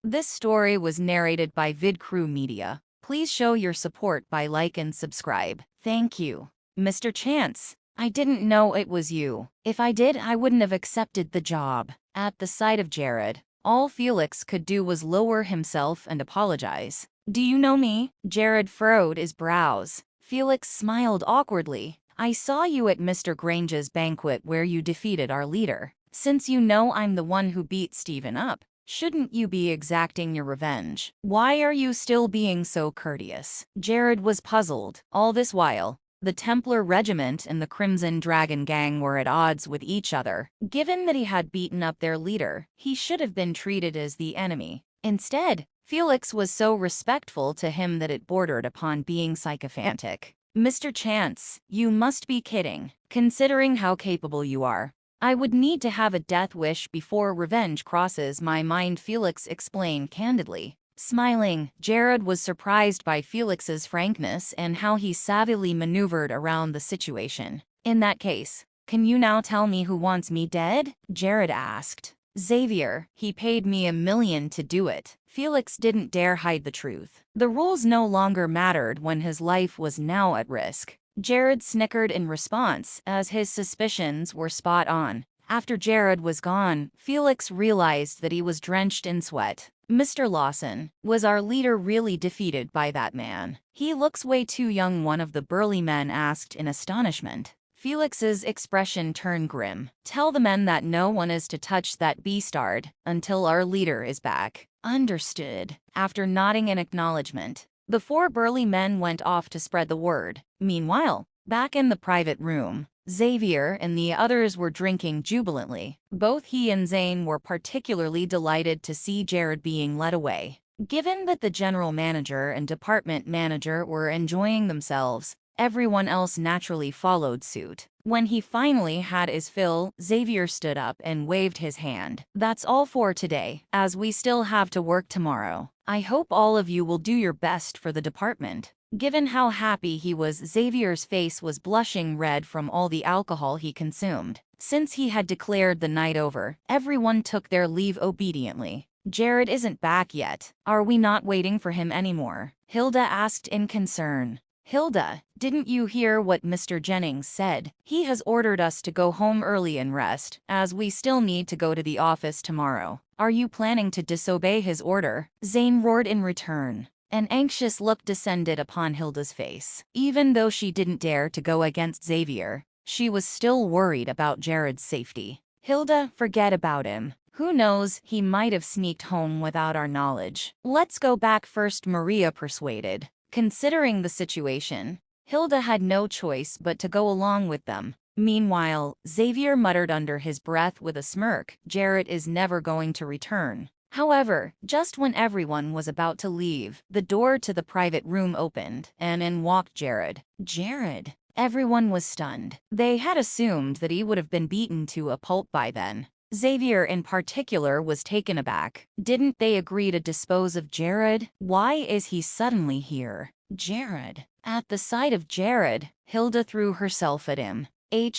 This story was narrated by VidCrew Media. Please show your support by like and subscribe. Thank you. Mr. Chance, I didn't know it was you. If I did, I wouldn't have accepted the job. At the sight of Jared, all Felix could do was lower himself and apologize. Do you know me? Jared furrowed his brows. Felix smiled awkwardly. I saw you at Mr. Grange's banquet where you defeated our leader. Since you know I'm the one who beat Stephen up, shouldn't you be exacting your revenge? Why are you still being so courteous? Jared was puzzled. All this while, the Templar Regiment and the Crimson Dragon Gang were at odds with each other. Given that he had beaten up their leader, he should have been treated as the enemy. Instead, Felix was so respectful to him that it bordered upon being sycophantic. Mr. Chance, you must be kidding. Considering how capable you are, I would need to have a death wish before revenge crosses my mind, Felix explained candidly. Smiling, Jared was surprised by Felix's frankness and how he savvily maneuvered around the situation. In that case, can you now tell me who wants me dead? Jared asked. Xavier, he paid me $1 million to do it. Felix didn't dare hide the truth. The rules no longer mattered when his life was now at risk. Jared snickered in response, as his suspicions were spot on. After Jared was gone, Felix realized that he was drenched in sweat. Mr. Lawson, was our leader really defeated by that man? He looks way too young, one of the burly men asked in astonishment. Felix's expression turned grim. Tell the men that no one is to touch that beastard until our leader is back. Understood. After nodding in acknowledgement, the 4 burly men went off to spread the word. Meanwhile, back in the private room, Xavier and the others were drinking jubilantly. Both he and Zane were particularly delighted to see Jared being led away. Given that the general manager and department manager were enjoying themselves, everyone else naturally followed suit. When he finally had his fill, Xavier stood up and waved his hand. That's all for today, as we still have to work tomorrow. I hope all of you will do your best for the department. Given how happy he was, Xavier's face was blushing red from all the alcohol he consumed. Since he had declared the night over, everyone took their leave obediently. Jared isn't back yet. Are we not waiting for him anymore? Hilda asked in concern. Hilda, didn't you hear what Mr. Jennings said? He has ordered us to go home early and rest, as we still need to go to the office tomorrow. Are you planning to disobey his order? Zane roared in return. An anxious look descended upon Hilda's face. Even though she didn't dare to go against Xavier, she was still worried about Jared's safety. Hilda, forget about him. Who knows, he might have sneaked home without our knowledge. Let's go back first, Maria persuaded. Considering the situation, Hilda had no choice but to go along with them. Meanwhile, Xavier muttered under his breath with a smirk, Jared is never going to return. However, just when everyone was about to leave, the door to the private room opened, and in walked Jared. Jared! Everyone was stunned. They had assumed that he would have been beaten to a pulp by then. Xavier in particular was taken aback. Didn't they agree to dispose of Jared? Why is he suddenly here? Jared. At the sight of Jared, Hilda threw herself at him.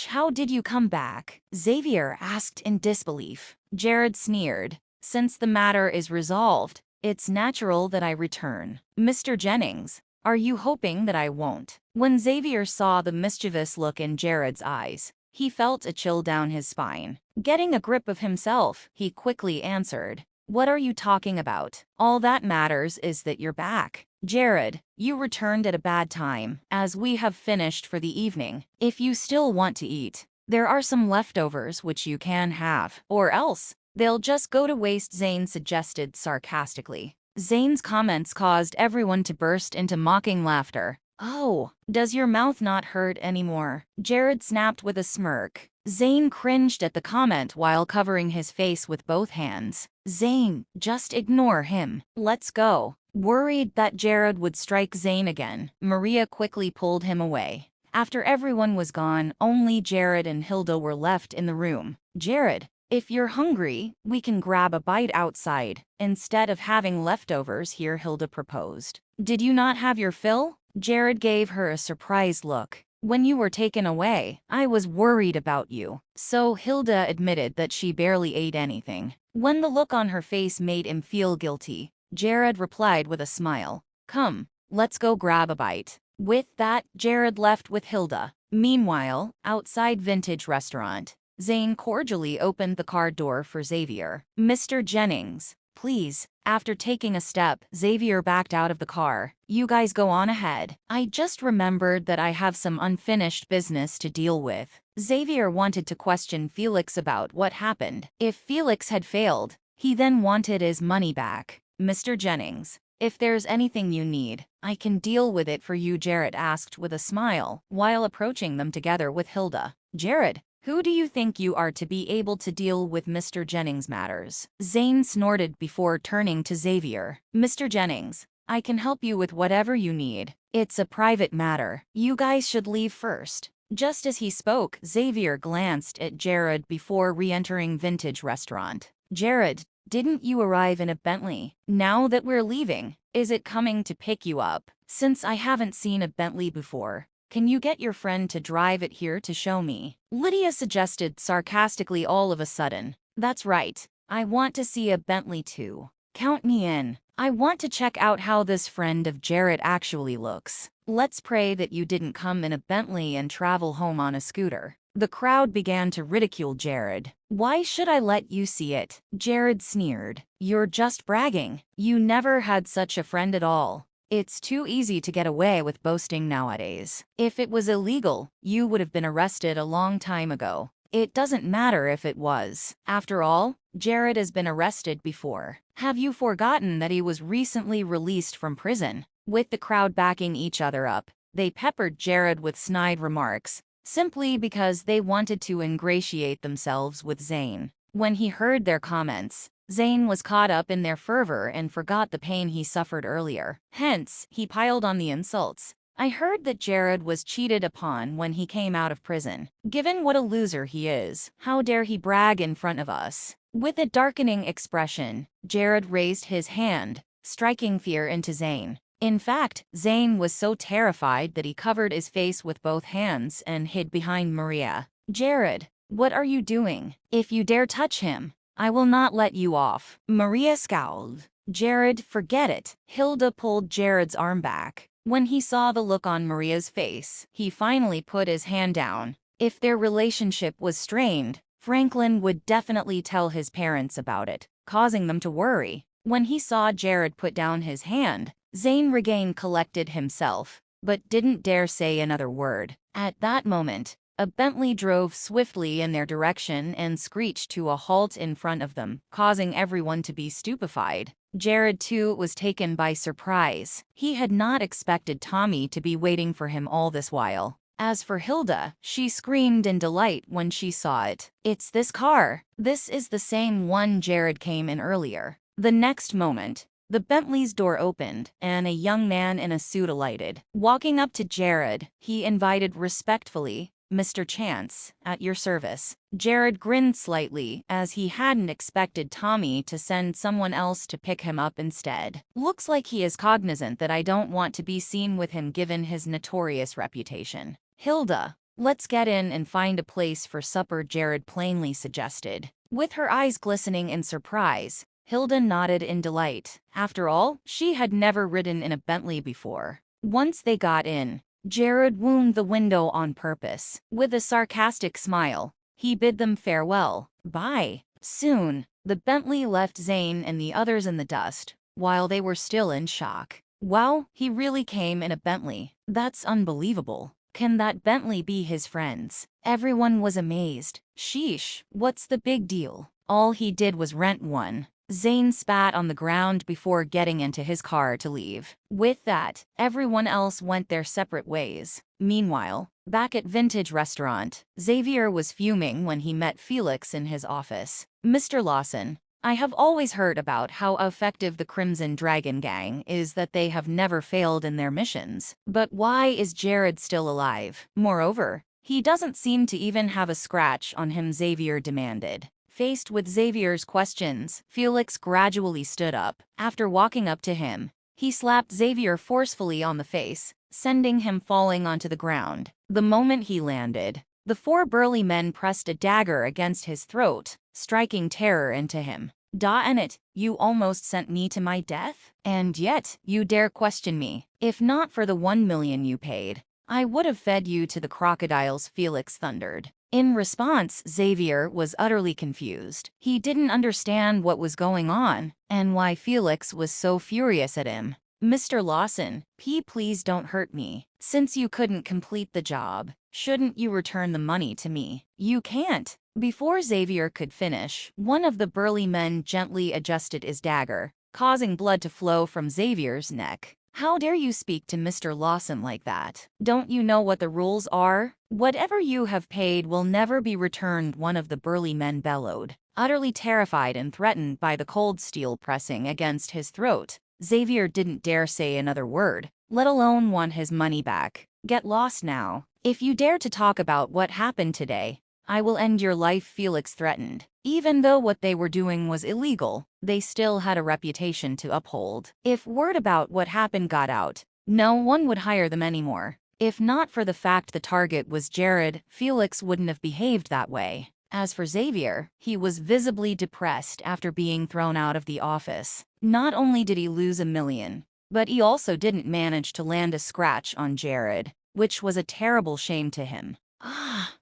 How did you come back? Xavier asked in disbelief. Jared sneered. Since the matter is resolved, it's natural that I return. Mr. Jennings, are you hoping that I won't? When Xavier saw the mischievous look in Jared's eyes, he felt a chill down his spine. Getting a grip of himself, he quickly answered, What are you talking about? All that matters is that you're back. Jared, you returned at a bad time, as we have finished for the evening. If you still want to eat, there are some leftovers which you can have, or else they'll just go to waste, Zane suggested sarcastically. Zane's comments caused everyone to burst into mocking laughter. Oh, does your mouth not hurt anymore? Jared snapped with a smirk. Zane cringed at the comment while covering his face with both hands. Zane, just ignore him. Let's go. Worried that Jared would strike Zane again, Maria quickly pulled him away. After everyone was gone, only Jared and Hilda were left in the room. Jared, if you're hungry, we can grab a bite outside, instead of having leftovers here, Hilda proposed. Did you not have your fill? Jared gave her a surprised look. When you were taken away, I was worried about you. So Hilda admitted that she barely ate anything. When the look on her face made him feel guilty, Jared replied with a smile, "Come, let's go grab a bite." With that, Jared left with Hilda. Meanwhile, outside Vintage Restaurant, Zane cordially opened the car door for Xavier. "Mr. Jennings, please." After taking a step, Xavier backed out of the car. "You guys go on ahead. I just remembered that I have some unfinished business to deal with." Xavier wanted to question Felix about what happened. If Felix had failed, he then wanted his money back. "Mr. Jennings, if there's anything you need, I can deal with it for you," Jared asked with a smile, while approaching them together with Hilda. "Jared, who do you think you are to be able to deal with Mr. Jennings' matters?" Zane snorted before turning to Xavier. "Mr. Jennings, I can help you with whatever you need. It's a private matter. You guys should leave first." Just as he spoke, Xavier glanced at Jared before re-entering Vintage Restaurant. "Jared, didn't you arrive in a Bentley? Now that we're leaving, is it coming to pick you up? Since I haven't seen a Bentley before, can you get your friend to drive it here to show me?" Lydia suggested sarcastically all of a sudden. "That's right. I want to see a Bentley too. Count me in. I want to check out how this friend of Jared actually looks. Let's pray that you didn't come in a Bentley and travel home on a scooter." The crowd began to ridicule Jared. "Why should I let you see it?" Jared sneered. "You're just bragging. You never had such a friend at all. It's too easy to get away with boasting nowadays. If it was illegal, you would have been arrested a long time ago. It doesn't matter if it was. After all, Jared has been arrested before. Have you forgotten that he was recently released from prison?" With the crowd backing each other up, they peppered Jared with snide remarks, simply because they wanted to ingratiate themselves with Zane. When he heard their comments, Zane was caught up in their fervor and forgot the pain he suffered earlier. Hence, he piled on the insults. "I heard that Jared was cheated upon when he came out of prison. Given what a loser he is, how dare he brag in front of us?" With a darkening expression, Jared raised his hand, striking fear into Zane. In fact, Zane was so terrified that he covered his face with both hands and hid behind Maria. "Jared, what are you doing? If you dare touch him, I will not let you off." Maria scowled. "Jared, forget it." Hilda pulled Jared's arm back. When he saw the look on Maria's face, he finally put his hand down. If their relationship was strained, Franklin would definitely tell his parents about it, causing them to worry. When he saw Jared put down his hand, Zane regained collected himself, but didn't dare say another word. At that moment, a Bentley drove swiftly in their direction and screeched to a halt in front of them, causing everyone to be stupefied. Jared, too, was taken by surprise. He had not expected Tommy to be waiting for him all this while. As for Hilda, she screamed in delight when she saw it. "It's this car. This is the same one Jared came in earlier." The next moment, the Bentley's door opened, and a young man in a suit alighted. Walking up to Jared, he invited respectfully, "Mr. Chance, at your service." Jared grinned slightly, as he hadn't expected Tommy to send someone else to pick him up instead. "Looks like he is cognizant that I don't want to be seen with him given his notorious reputation." "Hilda, let's get in and find a place for supper," Jared plainly suggested. With her eyes glistening in surprise, Hilda nodded in delight. After all, she had never ridden in a Bentley before. Once they got in, Jared wound the window on purpose. With a sarcastic smile, he bid them farewell. "Bye." Soon, the Bentley left Zane and the others in the dust, while they were still in shock. "Wow, he really came in a Bentley. That's unbelievable. Can that Bentley be his friend's?" Everyone was amazed. "Sheesh, what's the big deal? All he did was rent one." Zane spat on the ground before getting into his car to leave. With that, everyone else went their separate ways. Meanwhile, back at Vintage Restaurant, Xavier was fuming when he met Felix in his office. "Mr. Lawson, I have always heard about how effective the Crimson Dragon Gang is, that they have never failed in their missions. But why is Jared still alive? Moreover, he doesn't seem to even have a scratch on him," Xavier demanded. Faced with Xavier's questions, Felix gradually stood up. After walking up to him, he slapped Xavier forcefully on the face, sending him falling onto the ground. The moment he landed, the four burly men pressed a dagger against his throat, striking terror into him. And it, you almost sent me to my death? And yet, you dare question me. If not for the 1 million you paid, I would have fed you to the crocodiles, Felix thundered. In response, Xavier was utterly confused. He didn't understand what was going on and why Felix was so furious at him. Mr. Lawson, please don't hurt me. Since you couldn't complete the job, shouldn't you return the money to me? You can't. Before Xavier could finish, one of the burly men gently adjusted his dagger, causing blood to flow from Xavier's neck. How dare you speak to Mr. Lawson like that? Don't you know what the rules are? Whatever you have paid will never be returned, one of the burly men bellowed. Utterly terrified and threatened by the cold steel pressing against his throat, Xavier didn't dare say another word, let alone want his money back. Get lost now. If you dare to talk about what happened today, I will end your life, Felix threatened. Even though what they were doing was illegal, they still had a reputation to uphold. If word about what happened got out, no one would hire them anymore. If not for the fact the target was Jared, Felix wouldn't have behaved that way. As for Xavier, he was visibly depressed after being thrown out of the office. Not only did he lose 1 million, but he also didn't manage to land a scratch on Jared, which was a terrible shame to him.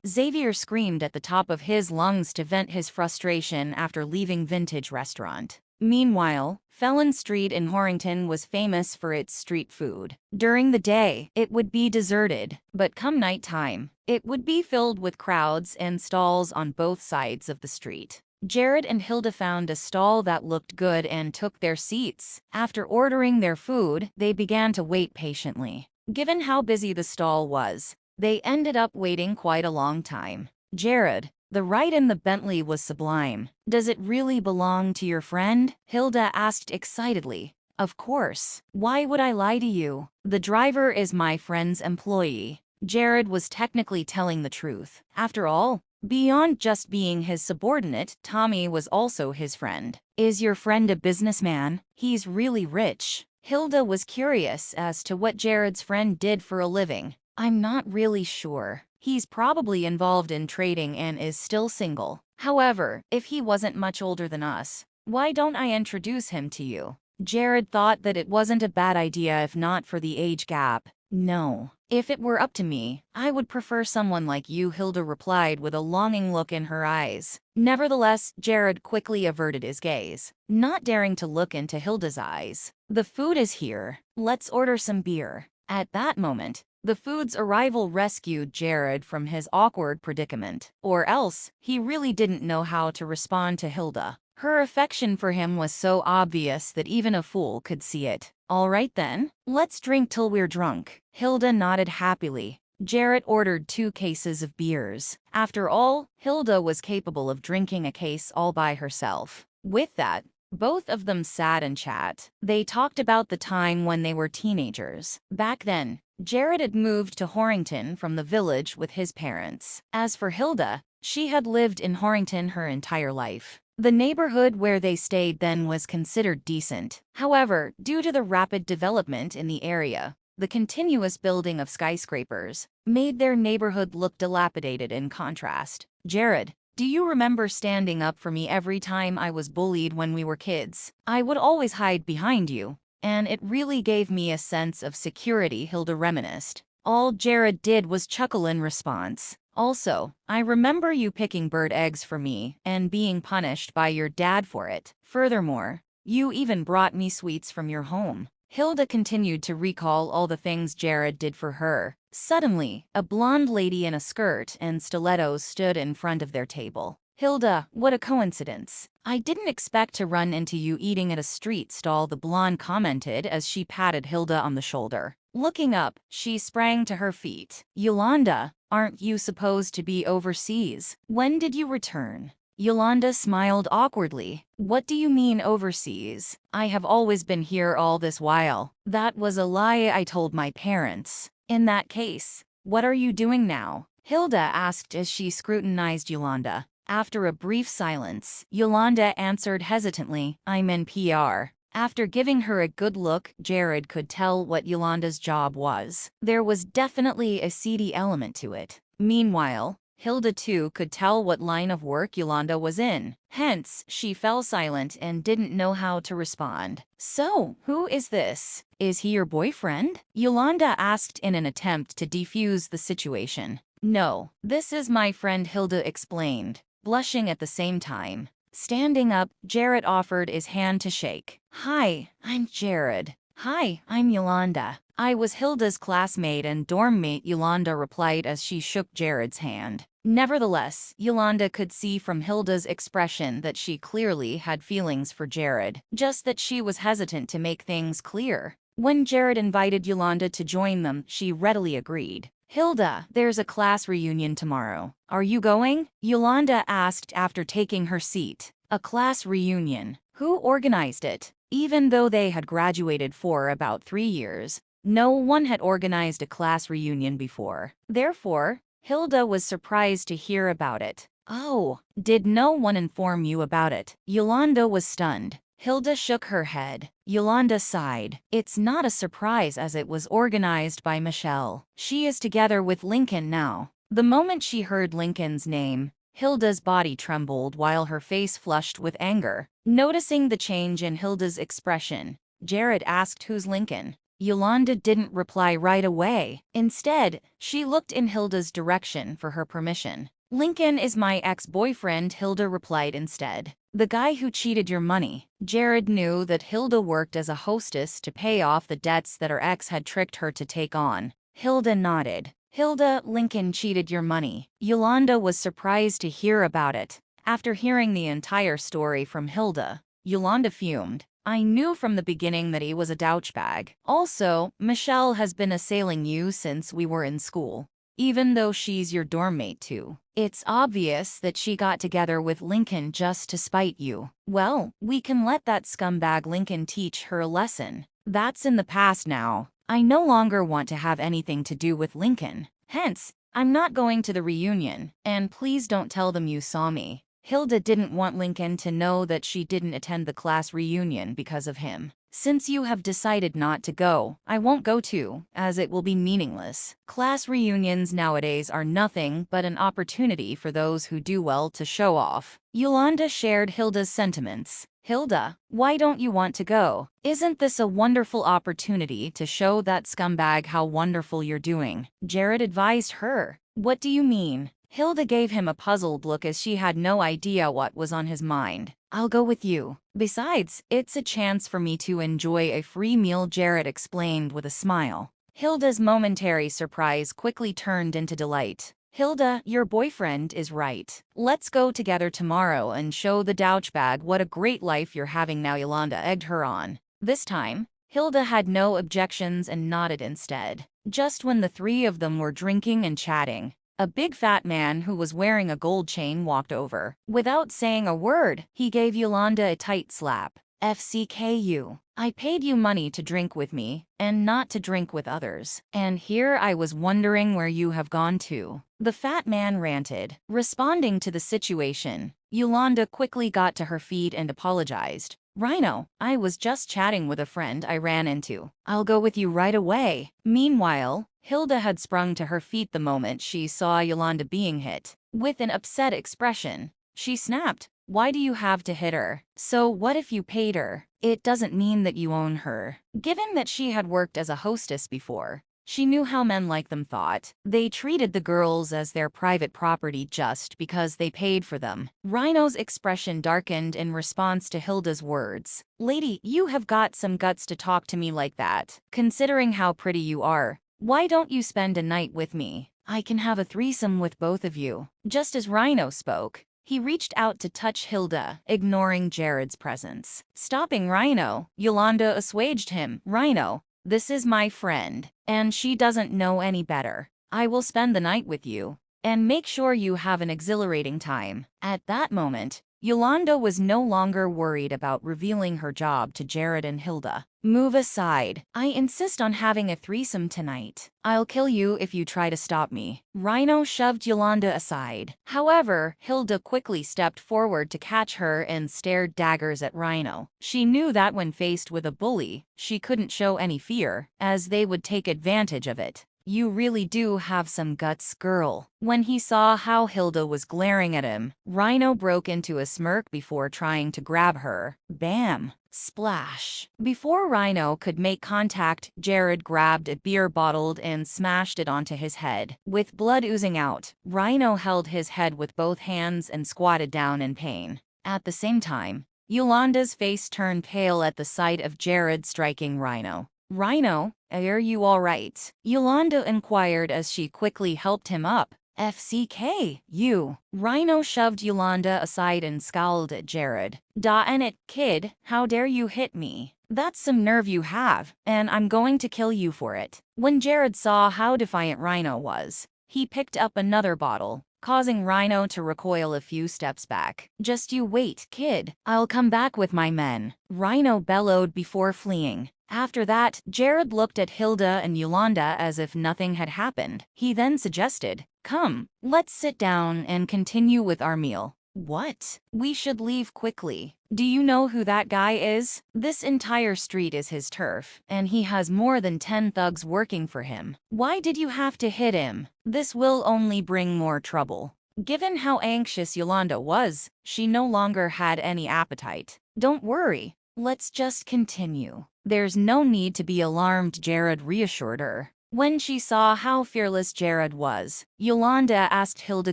Xavier screamed at the top of his lungs to vent his frustration after leaving Vintage Restaurant. Meanwhile, Felon Street in Horrington was famous for its street food. During the day, it would be deserted, but come nighttime, it would be filled with crowds and stalls on both sides of the street. Jared and Hilda found a stall that looked good and took their seats. After ordering their food, they began to wait patiently. Given how busy the stall was, they ended up waiting quite a long time. Jared, the ride in the Bentley was sublime. Does it really belong to your friend? Hilda asked excitedly. Of course. Why would I lie to you? The driver is my friend's employee. Jared was technically telling the truth. After all, beyond just being his subordinate, Tommy was also his friend. Is your friend a businessman? He's really rich. Hilda was curious as to what Jared's friend did for a living. I'm not really sure. He's probably involved in trading and is still single. However, if he wasn't much older than us, why don't I introduce him to you? Jared thought that it wasn't a bad idea if not for the age gap. No. If it were up to me, I would prefer someone like you, Hilda replied with a longing look in her eyes. Nevertheless, Jared quickly averted his gaze, not daring to look into Hilda's eyes. The food is here. Let's order some beer. At that moment, the food's arrival rescued Jared from his awkward predicament. Or else, he really didn't know how to respond to Hilda. Her affection for him was so obvious that even a fool could see it. All right then, let's drink till we're drunk. Hilda nodded happily. Jared ordered 2 cases of beers. After all, Hilda was capable of drinking a case all by herself. With that, both of them sat and chat. They talked about the time when they were teenagers. Back then, Jared had moved to Horrington from the village with his parents. As for Hilda, she had lived in Horrington her entire life. The neighborhood where they stayed then was considered decent. However, due to the rapid development in the area, the continuous building of skyscrapers made their neighborhood look dilapidated in contrast. Jared, do you remember standing up for me every time I was bullied when we were kids? I would always hide behind you, and it really gave me a sense of security, Hilda reminisced. All Jared did was chuckle in response. Also, I remember you picking bird eggs for me and being punished by your dad for it. Furthermore, you even brought me sweets from your home. Hilda continued to recall all the things Jared did for her. Suddenly, a blonde lady in a skirt and stilettos stood in front of their table. Hilda, what a coincidence. I didn't expect to run into you eating at a street stall, the blonde commented as she patted Hilda on the shoulder. Looking up, she sprang to her feet. Yolanda, aren't you supposed to be overseas? When did you return? Yolanda smiled awkwardly. What do you mean overseas? I have always been here all this while. That was a lie I told my parents. In that case, what are you doing now? Hilda asked as she scrutinized Yolanda. After a brief silence, Yolanda answered hesitantly, I'm in PR. After giving her a good look, Jared could tell what Yolanda's job was. There was definitely a seedy element to it. Meanwhile, Hilda too could tell what line of work Yolanda was in. Hence, she fell silent and didn't know how to respond. "So, who is this? Is he your boyfriend?" Yolanda asked in an attempt to defuse the situation. "No, this is my friend," Hilda explained, blushing at the same time. Standing up, Jared offered his hand to shake. "Hi, I'm Jared." "Hi, I'm Yolanda." "I was Hilda's classmate and dorm mate," Yolanda replied as she shook Jared's hand. Nevertheless, Yolanda could see from Hilda's expression that she clearly had feelings for Jared, just that she was hesitant to make things clear. When Jared invited Yolanda to join them, she readily agreed. "Hilda, there's a class reunion tomorrow. Are you going?" Yolanda asked after taking her seat. A class reunion. Who organized it? Even though they had graduated for about 3 years, no one had organized a class reunion before. Therefore, Hilda was surprised to hear about it. "Oh, did no one inform you about it?" Yolanda was stunned. Hilda shook her head. Yolanda sighed. "It's not a surprise as it was organized by Michelle. She is together with Lincoln now." The moment she heard Lincoln's name, Hilda's body trembled while her face flushed with anger. Noticing the change in Hilda's expression, Jared asked, "Who's Lincoln?" Yolanda didn't reply right away. Instead, she looked in Hilda's direction for her permission. "Lincoln is my ex-boyfriend," Hilda replied instead. "The guy who cheated your money." Jared knew that Hilda worked as a hostess to pay off the debts that her ex had tricked her to take on. Hilda nodded. "Hilda, Lincoln cheated your money." Yolanda was surprised to hear about it. After hearing the entire story from Hilda, Yolanda fumed. "I knew from the beginning that he was a douchebag. Also, Michelle has been assailing you since we were in school, even though she's your dorm mate too. It's obvious that she got together with Lincoln just to spite you. Well, we can let that scumbag Lincoln teach her a lesson. That's in the past now. I no longer want to have anything to do with Lincoln. Hence, I'm not going to the reunion, and please don't tell them you saw me." Hilda didn't want Lincoln to know that she didn't attend the class reunion because of him. "Since you have decided not to go, I won't go too, as it will be meaningless. Class reunions nowadays are nothing but an opportunity for those who do well to show off." Yolanda shared Hilda's sentiments. "Hilda, why don't you want to go? Isn't this a wonderful opportunity to show that scumbag how wonderful you're doing?" Jared advised her. "What do you mean?" Hilda gave him a puzzled look as she had no idea what was on his mind. "I'll go with you. Besides, it's a chance for me to enjoy a free meal," Jared explained with a smile. Hilda's momentary surprise quickly turned into delight. "Hilda, your boyfriend is right. Let's go together tomorrow and show the douchebag what a great life you're having now," Yolanda egged her on. This time, Hilda had no objections and nodded instead. Just when the three of them were drinking and chatting, a big fat man who was wearing a gold chain walked over. Without saying a word, he gave Yolanda a tight slap. "FCKU. I paid you money to drink with me, and not to drink with others. And here I was wondering where you have gone to." The fat man ranted. Responding to the situation, Yolanda quickly got to her feet and apologized. "Rhino, I was just chatting with a friend I ran into. I'll go with you right away." Meanwhile, Hilda had sprung to her feet the moment she saw Yolanda being hit. With an upset expression, she snapped, "Why do you have to hit her? So what if you paid her? It doesn't mean that you own her." Given that she had worked as a hostess before, she knew how men like them thought. They treated the girls as their private property just because they paid for them. Rhino's expression darkened in response to Hilda's words. "Lady, you have got some guts to talk to me like that. Considering how pretty you are, why don't you spend a night with me? I can have a threesome with both of you." Just as Rhino spoke, he reached out to touch Hilda, ignoring Jared's presence. Stopping Rhino, Yolanda assuaged him. "Rhino, this is my friend, and she doesn't know any better. I will spend the night with you, and make sure you have an exhilarating time." At that moment, Yolanda was no longer worried about revealing her job to Jared and Hilda. "Move aside. I insist on having a threesome tonight. I'll kill you if you try to stop me." Rhino shoved Yolanda aside. However, Hilda quickly stepped forward to catch her and stared daggers at Rhino. She knew that when faced with a bully, she couldn't show any fear, as they would take advantage of it. You really do have some guts, girl. When he saw how Hilda was glaring at him, Rhino broke into a smirk before trying to grab her. Bam! Splash. Before Rhino could make contact, Jared grabbed a beer bottle and smashed it onto his head. With blood oozing out, Rhino held his head with both hands and squatted down in pain. At the same time, Yolanda's face turned pale at the sight of Jared striking Rhino. Rhino, are you all right? Yolanda inquired as she quickly helped him up. FCK, you. Rhino shoved Yolanda aside and scowled at Jared. Dawn it, kid, how dare you hit me? That's some nerve you have, and I'm going to kill you for it. When Jared saw how defiant Rhino was, he picked up another bottle, causing Rhino to recoil a few steps back. Just you wait, kid. I'll come back with my men. Rhino bellowed before fleeing. After that, Jared looked at Hilda and Yolanda as if nothing had happened. He then suggested, come, let's sit down and continue with our meal. What? We should leave quickly. Do you know who that guy is? This entire street is his turf, and he has more than 10 thugs working for him. Why did you have to hit him? This will only bring more trouble. Given how anxious Yolanda was, she no longer had any appetite. Don't worry. Let's just continue. There's no need to be alarmed, Jared reassured her. When she saw how fearless Jared was, Yolanda asked Hilda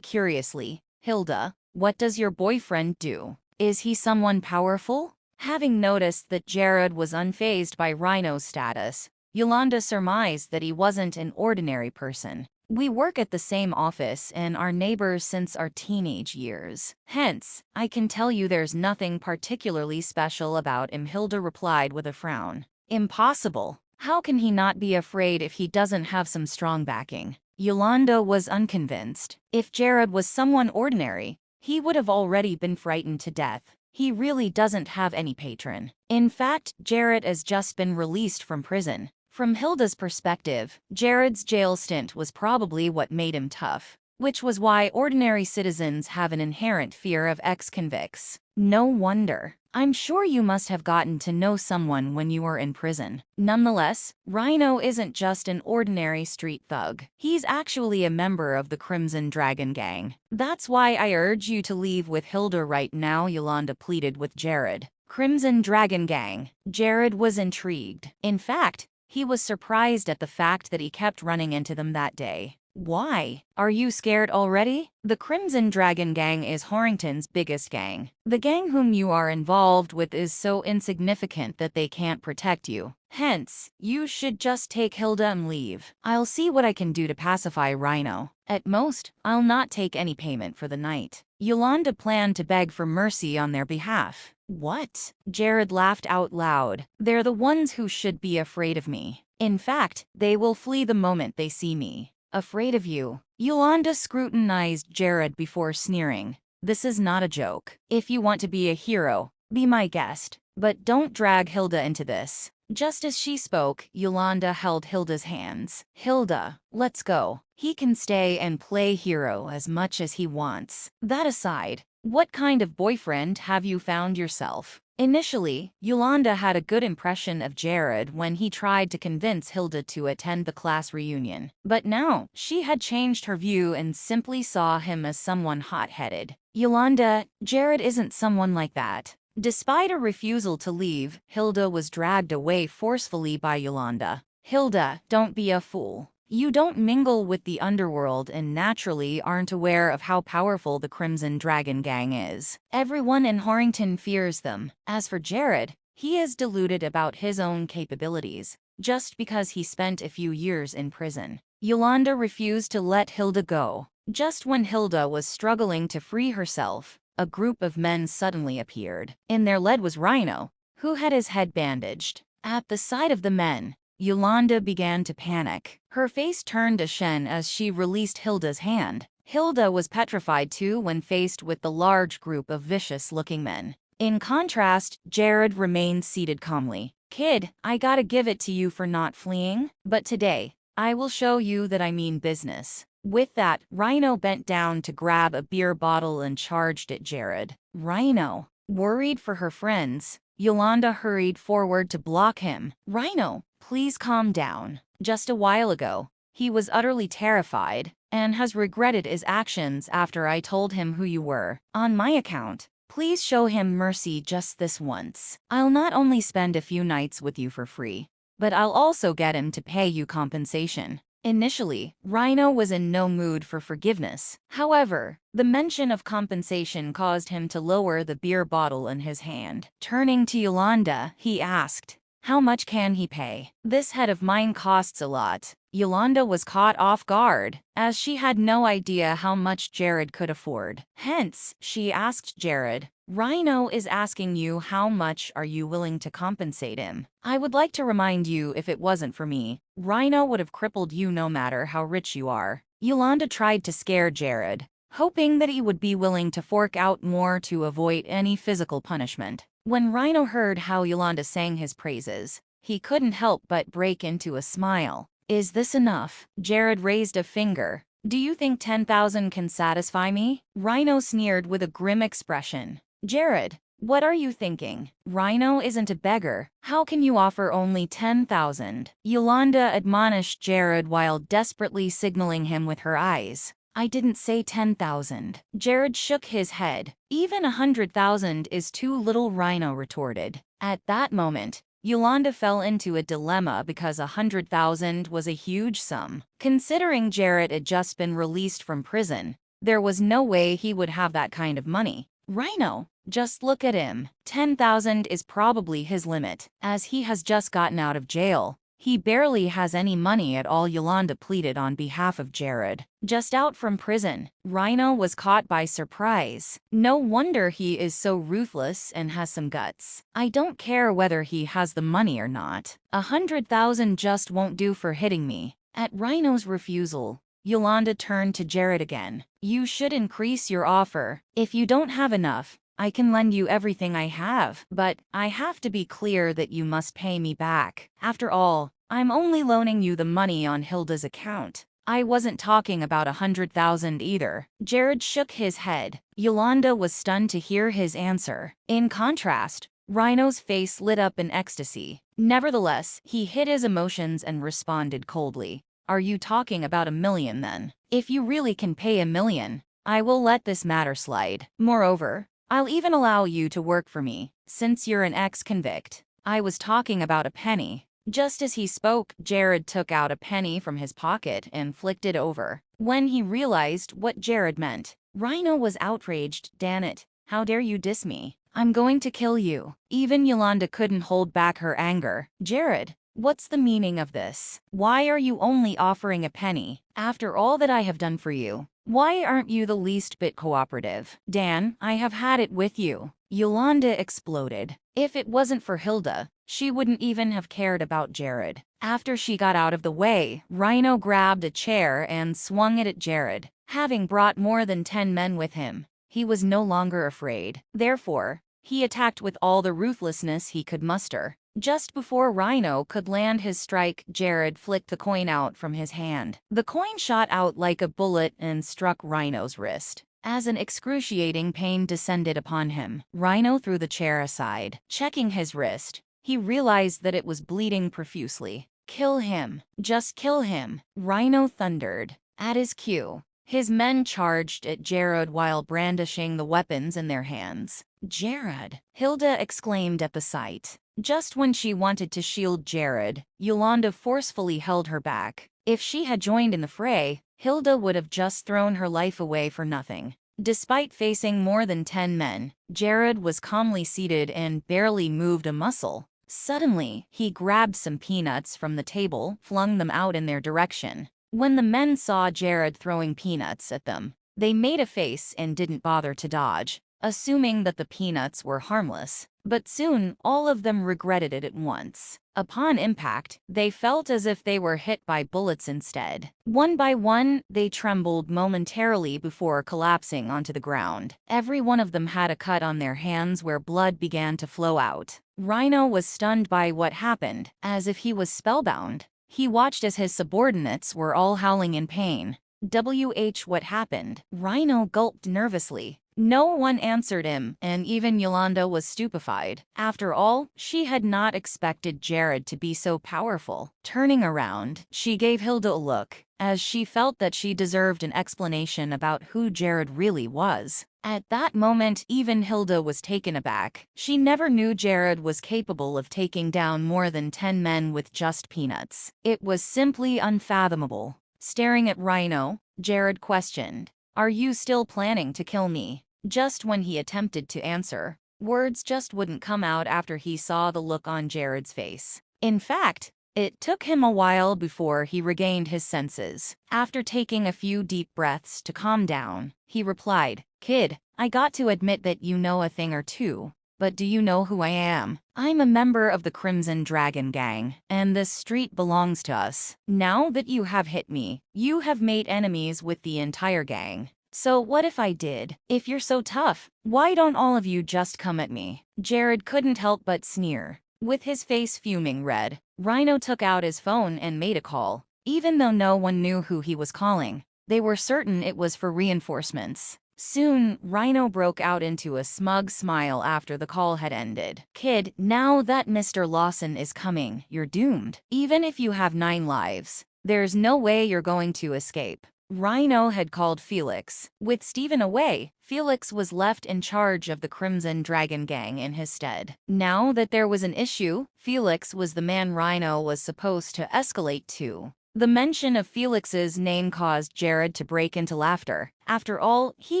curiously, Hilda, what does your boyfriend do? Is he someone powerful? Having noticed that Jared was unfazed by Rhino's status, Yolanda surmised that he wasn't an ordinary person. We work at the same office and are neighbors since our teenage years. Hence, I can tell you there's nothing particularly special about him, Hilda replied with a frown. Impossible. How can he not be afraid if he doesn't have some strong backing? Yolanda was unconvinced. If Jared was someone ordinary, he would have already been frightened to death. He really doesn't have any patron. In fact, Jared has just been released from prison. From Hilda's perspective, Jared's jail stint was probably what made him tough, which was why ordinary citizens have an inherent fear of ex-convicts. No wonder. I'm sure you must have gotten to know someone when you were in prison. Nonetheless, Rhino isn't just an ordinary street thug. He's actually a member of the Crimson Dragon Gang. That's why I urge you to leave with Hilda right now, Yolanda pleaded with Jared. Crimson Dragon Gang. Jared was intrigued. In fact, he was surprised at the fact that he kept running into them that day. Why? Are you scared already? The Crimson Dragon Gang is Harrington's biggest gang. The gang whom you are involved with is so insignificant that they can't protect you. Hence, you should just take Hilda and leave. I'll see what I can do to pacify Rhino. At most, I'll not take any payment for the night. Yolanda planned to beg for mercy on their behalf. What? Jared laughed out loud. They're the ones who should be afraid of me. In fact, they will flee the moment they see me. Afraid of you? Yolanda scrutinized Jared before sneering. This is not a joke. If you want to be a hero, be my guest. But don't drag Hilda into this. Just as she spoke, Yolanda held Hilda's hands. Hilda, let's go. He can stay and play hero as much as he wants. That aside, what kind of boyfriend have you found yourself? Initially, Yolanda had a good impression of Jared when he tried to convince Hilda to attend the class reunion. But now, she had changed her view and simply saw him as someone hot-headed. Yolanda, Jared isn't someone like that. Despite a refusal to leave, Hilda was dragged away forcefully by Yolanda. Hilda, don't be a fool. You don't mingle with the underworld and naturally aren't aware of how powerful the Crimson Dragon Gang is. Everyone in Harrington fears them. As for Jared, he is deluded about his own capabilities, just because he spent a few years in prison. Yolanda refused to let Hilda go. Just when Hilda was struggling to free herself, a group of men suddenly appeared. In their lead was Rhino, who had his head bandaged. At the sight of the men, Yolanda began to panic. Her face turned ashen as she released Hilda's hand. Hilda was petrified too when faced with the large group of vicious-looking men. In contrast, Jared remained seated calmly. Kid, I gotta give it to you for not fleeing, but today, I will show you that I mean business. With that, Rhino bent down to grab a beer bottle and charged at Jared. Rhino, worried for her friends, Yolanda hurried forward to block him. Rhino, please calm down. Just a while ago, He was utterly terrified and has regretted his actions after I told him who you were. On my account, please show him mercy just this once. I'll not only spend a few nights with you for free, but I'll also get him to pay you compensation." Initially, Rhino was in no mood for forgiveness. However, the mention of compensation caused him to lower the beer bottle in his hand. Turning to Yolanda, he asked, "How much can he pay? This head of mine costs a lot." Yolanda was caught off guard, as she had no idea how much Jared could afford. Hence, she asked Jared, "Rhino is asking you how much are you willing to compensate him? I would like to remind you, if it wasn't for me, Rhino would have crippled you no matter how rich you are." Yolanda tried to scare Jared, hoping that he would be willing to fork out more to avoid any physical punishment. When Rhino heard how Yolanda sang his praises, he couldn't help but break into a smile. "Is this enough?" Jared raised a finger. "Do you think 10,000 can satisfy me?" Rhino sneered with a grim expression. "Jared, what are you thinking? Rhino isn't a beggar. How can you offer only 10,000? Yolanda admonished Jared while desperately signaling him with her eyes. "I didn't say 10,000. Jared shook his head. "Even 100,000 is too little," Rhino retorted. At that moment, Yolanda fell into a dilemma because 100,000 was a huge sum. Considering Jared had just been released from prison, there was no way he would have that kind of money. "Rhino, just look at him. 10,000 is probably his limit, as he has just gotten out of jail. He barely has any money at all," Yolanda pleaded on behalf of Jared. Just out from prison, Rhino was caught by surprise. No wonder he is so ruthless and has some guts. "I don't care whether he has the money or not. 100,000 just won't do for hitting me." At Rhino's refusal, Yolanda turned to Jared again. "You should increase your offer. If you don't have enough, I can lend you everything I have, but I have to be clear that you must pay me back. After all, I'm only loaning you the money on Hilda's account. I wasn't talking about 100,000 either." Jared shook his head. Yolanda was stunned to hear his answer. In contrast, Rhino's face lit up in ecstasy. Nevertheless, he hid his emotions and responded coldly. "Are you talking about 1 million then? If you really can pay 1 million, I will let this matter slide. Moreover, I'll even allow you to work for me, since you're an ex-convict." "I was talking about a penny." Just as he spoke, Jared took out a penny from his pocket and flicked it over. When he realized what Jared meant, Rhino was outraged. "Damn it, how dare you diss me? I'm going to kill you." Even Yolanda couldn't hold back her anger. "Jared, what's the meaning of this? Why are you only offering a penny? After all that I have done for you, why aren't you the least bit cooperative?" "Dan, I have had it with you." Yolanda exploded. If it wasn't for Hilda, she wouldn't even have cared about Jared. After she got out of the way, Rhino grabbed a chair and swung it at Jared. Having brought more than 10 men with him, he was no longer afraid. Therefore, he attacked with all the ruthlessness he could muster. Just before Rhino could land his strike, Jared flicked the coin out from his hand. The coin shot out like a bullet and struck Rhino's wrist. As an excruciating pain descended upon him, Rhino threw the chair aside. Checking his wrist, he realized that it was bleeding profusely. "Kill him. Just kill him," Rhino thundered. At his cue, his men charged at Jared while brandishing the weapons in their hands. "Jared!" Hilda exclaimed at the sight. Just when she wanted to shield Jared, Yolanda forcefully held her back. If she had joined in the fray, Hilda would have just thrown her life away for nothing. Despite facing more than 10 men, Jared was calmly seated and barely moved a muscle. Suddenly, he grabbed some peanuts from the table, flung them out in their direction. When the men saw Jared throwing peanuts at them, they made a face and didn't bother to dodge, assuming that the peanuts were harmless. But soon, all of them regretted it at once. Upon impact, they felt as if they were hit by bullets instead. One by one, they trembled momentarily before collapsing onto the ground. Every one of them had a cut on their hands where blood began to flow out. Rhino was stunned by what happened, as if he was spellbound. He watched as his subordinates were all howling in pain. What happened?" Rhino gulped nervously. No one answered him, and even Yolanda was stupefied. After all, she had not expected Jared to be so powerful. Turning around, she gave Hilda a look, as she felt that she deserved an explanation about who Jared really was. At that moment, even Hilda was taken aback. She never knew Jared was capable of taking down more than 10 men with just peanuts. It was simply unfathomable. Staring at Rhino, Jared questioned, "Are you still planning to kill me?" Just when he attempted to answer, words just wouldn't come out after he saw the look on Jared's face. In fact, it took him a while before he regained his senses. After taking a few deep breaths to calm down, he replied, "Kid, I got to admit that you know a thing or two, but do you know who I am? I'm a member of the Crimson Dragon Gang, and this street belongs to us. Now that you have hit me, you have made enemies with the entire gang. So what if I did? If you're so tough, why don't all of you just come at me?" Jared couldn't help but sneer. With his face fuming red, Rhino took out his phone and made a call. Even though no one knew who he was calling, they were certain it was for reinforcements. Soon, Rhino broke out into a smug smile after the call had ended. "Kid, now that Mr. Lawson is coming, you're doomed. Even if you have 9 lives, there's no way you're going to escape." Rhino had called Felix. With Steven away, Felix was left in charge of the Crimson Dragon Gang in his stead. Now that there was an issue, Felix was the man Rhino was supposed to escalate to. The mention of Felix's name caused Jared to break into laughter. After all, he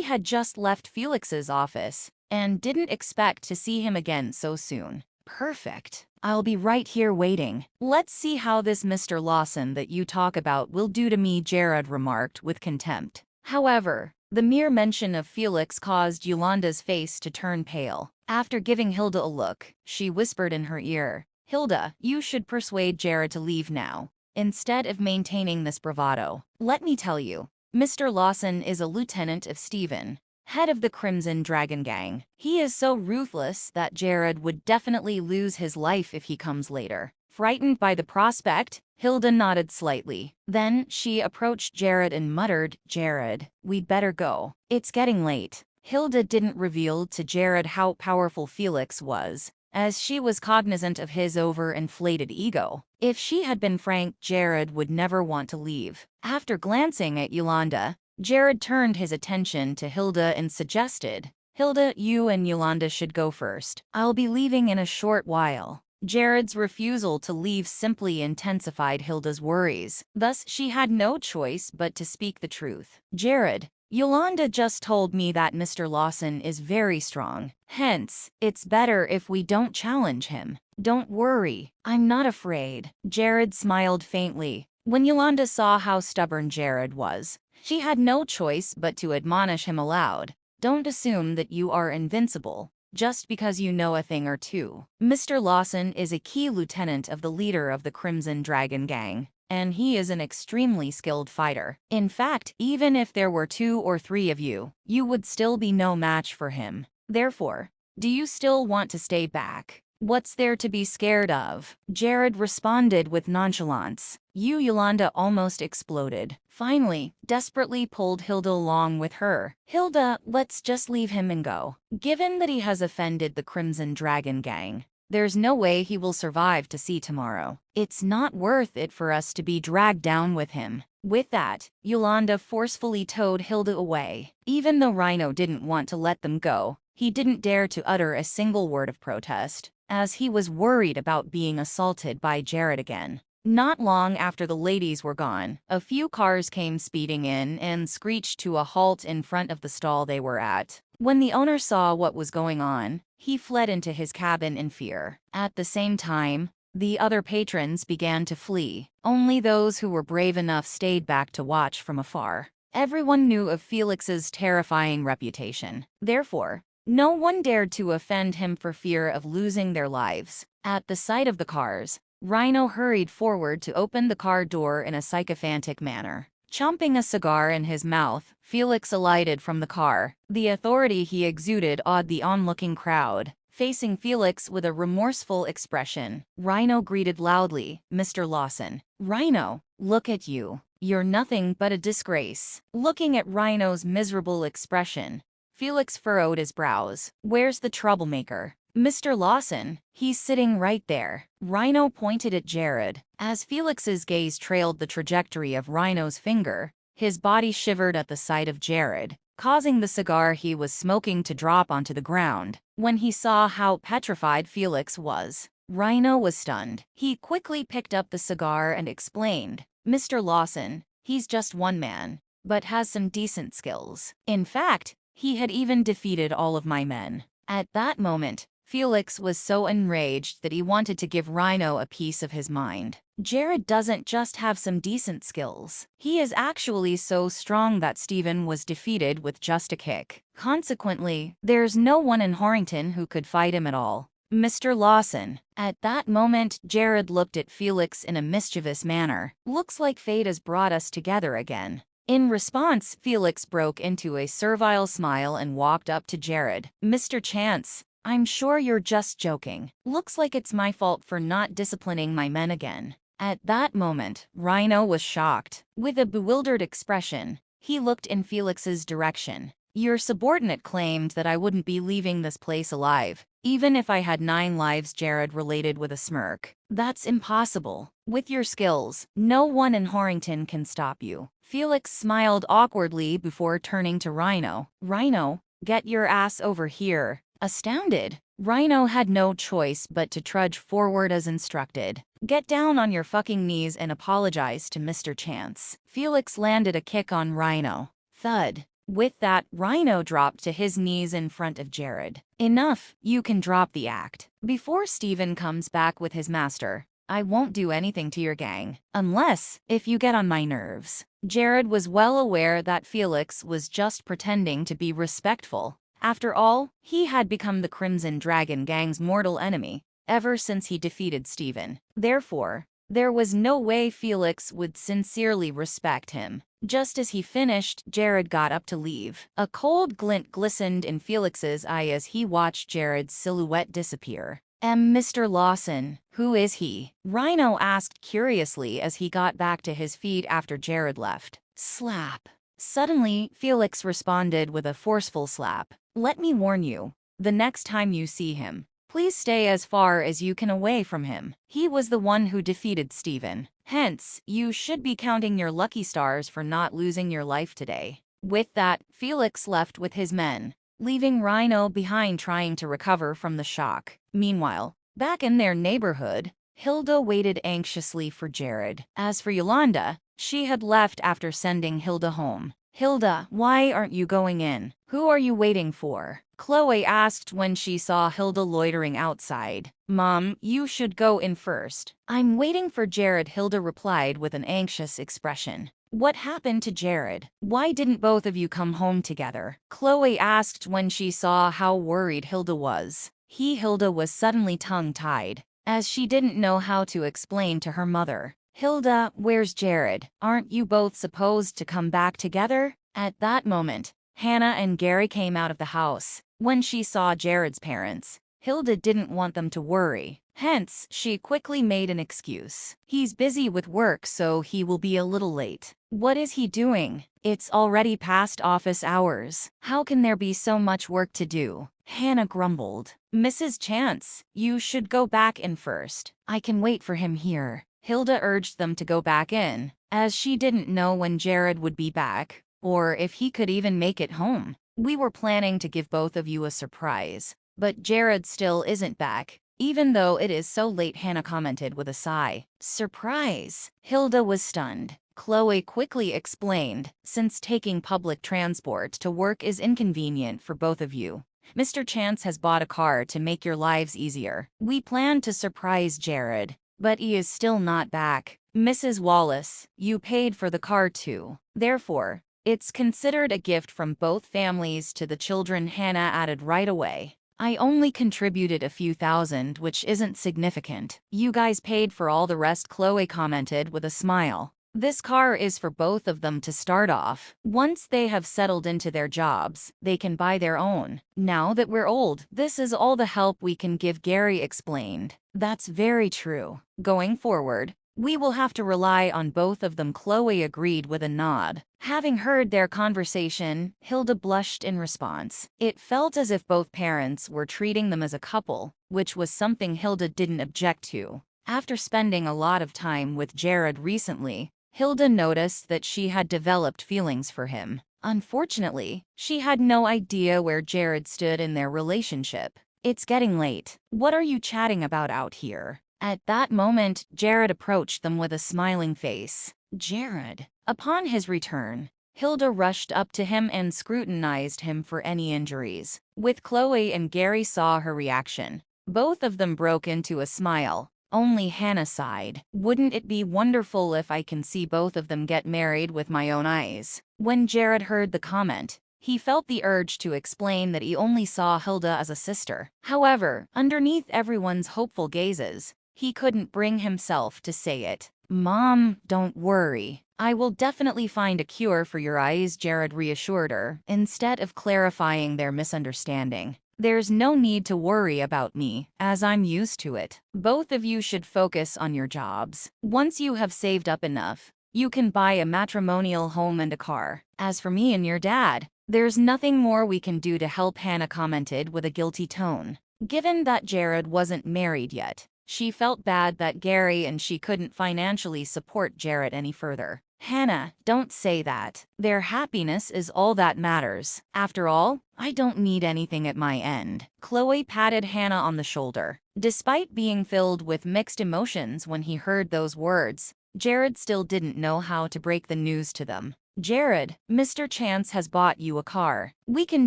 had just left Felix's office and didn't expect to see him again so soon. "Perfect. I'll be right here waiting. Let's see how this Mr. Lawson that you talk about will do to me," Jared remarked with contempt. However, the mere mention of Felix caused Yolanda's face to turn pale. After giving Hilda a look, she whispered in her ear, "Hilda, you should persuade Jared to leave now, instead of maintaining this bravado. Let me tell you, Mr. Lawson is a lieutenant of Steven, head of the Crimson Dragon Gang. He is so ruthless that Jared would definitely lose his life if he comes later." Frightened by the prospect, Hilda nodded slightly. Then she approached Jared and muttered, "Jared, we'd better go. It's getting late." Hilda didn't reveal to Jared how powerful Felix was, as she was cognizant of his overinflated ego. If she had been frank, Jared would never want to leave. After glancing at Yolanda, Jared turned his attention to Hilda and suggested, "Hilda, you and Yolanda should go first. I'll be leaving in a short while." Jared's refusal to leave simply intensified Hilda's worries. Thus, she had no choice but to speak the truth. "Jared, Yolanda just told me that Mr. Lawson is very strong. Hence, it's better if we don't challenge him." "Don't worry, I'm not afraid." Jared smiled faintly. When Yolanda saw how stubborn Jared was, she had no choice but to admonish him aloud. "Don't assume that you are invincible just because you know a thing or two. Mr. Lawson is a key lieutenant of the leader of the Crimson Dragon Gang, and he is an extremely skilled fighter. In fact, even if there were 2 or 3 of you, you would still be no match for him. Therefore, do you still want to stay back? What's there to be scared of?" Jared responded with nonchalance. Yolanda almost exploded. Finally, desperately pulled Hilda along with her. "Hilda, let's just leave him and go. Given that he has offended the Crimson Dragon Gang, there's no way he will survive to see tomorrow. It's not worth it for us to be dragged down with him." With that, Yolanda forcefully towed Hilda away. Even though Rhino didn't want to let them go, he didn't dare to utter a single word of protest, as he was worried about being assaulted by Jared again. Not long after the ladies were gone, a few cars came speeding in and screeched to a halt in front of the stall they were at. When the owner saw what was going on, he fled into his cabin in fear. At the same time, the other patrons began to flee. Only those who were brave enough stayed back to watch from afar. Everyone knew of Felix's terrifying reputation. Therefore, no one dared to offend him for fear of losing their lives. At the sight of the cars, Rhino hurried forward to open the car door in a sycophantic manner. Chomping a cigar in his mouth, Felix alighted from the car. The authority he exuded awed the onlooking crowd. Facing Felix with a remorseful expression, Rhino greeted loudly, "Mr. Lawson." "Rhino, look at you. You're nothing but a disgrace." Looking at Rhino's miserable expression, Felix furrowed his brows. Where's the troublemaker? Mr. Lawson, he's sitting right there. Rhino pointed at Jared. As Felix's gaze trailed the trajectory of Rhino's finger, his body shivered at the sight of Jared, causing the cigar he was smoking to drop onto the ground. When he saw how petrified Felix was, Rhino was stunned. He quickly picked up the cigar and explained, Mr. Lawson, he's just one man, but has some decent skills. In fact, he had even defeated all of my men. At that moment, Felix was so enraged that he wanted to give Rhino a piece of his mind. Jared doesn't just have some decent skills. He is actually so strong that Stephen was defeated with just a kick. Consequently, there's no one in Horrington who could fight him at all. Mr. Lawson. At that moment, Jared looked at Felix in a mischievous manner. Looks like fate has brought us together again. In response, Felix broke into a servile smile and walked up to Jared. Mr. Chance, I'm sure you're just joking. Looks like it's my fault for not disciplining my men again. At that moment, Rhino was shocked. With a bewildered expression, he looked in Felix's direction. Your subordinate claimed that I wouldn't be leaving this place alive, even if I had 9 lives, Jared related with a smirk. That's impossible. With your skills, no one in Horrington can stop you. Felix smiled awkwardly before turning to Rhino. Rhino, get your ass over here. Astounded, Rhino had no choice but to trudge forward as instructed. Get down on your fucking knees and apologize to Mr. Chance. Felix landed a kick on Rhino. Thud. With that, Rhino dropped to his knees in front of Jared. Enough, you can drop the act. Before Stephen comes back with his master, I won't do anything to your gang, unless if you get on my nerves. Jared was well aware that Felix was just pretending to be respectful. After all, he had become the Crimson Dragon Gang's mortal enemy ever since he defeated Stephen. Therefore, there was no way Felix would sincerely respect him. Just as he finished, Jared got up to leave. A cold glint glistened in Felix's eye as he watched Jared's silhouette disappear. Mr. Lawson, who is he? Rhino asked curiously as he got back to his feet after Jared left. Slap. Suddenly, Felix responded with a forceful slap. Let me warn you, the next time you see him, please stay as far as you can away from him. He was the one who defeated Stephen. Hence, you should be counting your lucky stars for not losing your life today. With that, Felix left with his men, leaving Rhino behind trying to recover from the shock. Meanwhile, back in their neighborhood, Hilda waited anxiously for Jared. As for Yolanda, she had left after sending Hilda home. Hilda, why aren't you going in? Who are you waiting for? Chloe asked when she saw Hilda loitering outside. Mom, you should go in first. I'm waiting for Jared, Hilda replied with an anxious expression. What happened to Jared? Why didn't both of you come home together? Chloe asked when she saw how worried Hilda was. Hilda was suddenly tongue-tied, as she didn't know how to explain to her mother. Hilda, where's Jared? Aren't you both supposed to come back together? At that moment, Hannah and Gary came out of the house. When she saw Jared's parents, Hilda didn't want them to worry. Hence, she quickly made an excuse. He's busy with work, so he will be a little late. What is he doing? It's already past office hours. How can there be so much work to do? Hannah grumbled. Mrs. Chance, you should go back in first. I can wait for him here. Hilda urged them to go back in, as she didn't know when Jared would be back, or if he could even make it home. We were planning to give both of you a surprise, but Jared still isn't back, even though it is so late, Hannah commented with a sigh. Surprise! Hilda was stunned. Chloe quickly explained, since taking public transport to work is inconvenient for both of you, Mr. Chance has bought a car to make your lives easier. We planned to surprise Jared, but he is still not back. Mrs. Wallace, you paid for the car too. Therefore, it's considered a gift from both families to the children, Hannah added right away. I only contributed a few thousand, which isn't significant. You guys paid for all the rest, Chloe commented with a smile. This car is for both of them to start off. Once they have settled into their jobs, they can buy their own. Now that we're old, this is all the help we can give, Gary explained. That's very true. Going forward, We will have to rely on both of them, Chloe agreed with a nod. Having heard their conversation, Hilda blushed in response. It felt as if both parents were treating them as a couple, which was something Hilda didn't object to. After spending a lot of time with Jared recently, Hilda noticed that she had developed feelings for him. Unfortunately, she had no idea where Jared stood in their relationship. It's getting late. What are you chatting about out here? At that moment, Jared approached them with a smiling face. Jared. Upon his return, Hilda rushed up to him and scrutinized him for any injuries. With Chloe and Gary saw her reaction, both of them broke into a smile. Only Hannah sighed. Wouldn't it be wonderful if I can see both of them get married with my own eyes? When Jared heard the comment, he felt the urge to explain that he only saw Hilda as a sister. However, underneath everyone's hopeful gazes, he couldn't bring himself to say it. Mom, don't worry. I will definitely find a cure for your eyes, Jared reassured her, instead of clarifying their misunderstanding. There's no need to worry about me, as I'm used to it. Both of you should focus on your jobs. Once you have saved up enough, you can buy a matrimonial home and a car. As for me and your dad, there's nothing more we can do to help, Hannah commented with a guilty tone. Given that Jared wasn't married yet, she felt bad that Gary and she couldn't financially support Jared any further. Hannah, don't say that. Their happiness is all that matters. After all, I don't need anything at my end. Chloe patted Hannah on the shoulder. Despite being filled with mixed emotions when he heard those words, Jared still didn't know how to break the news to them. Jared, Mr. Chance has bought you a car. We can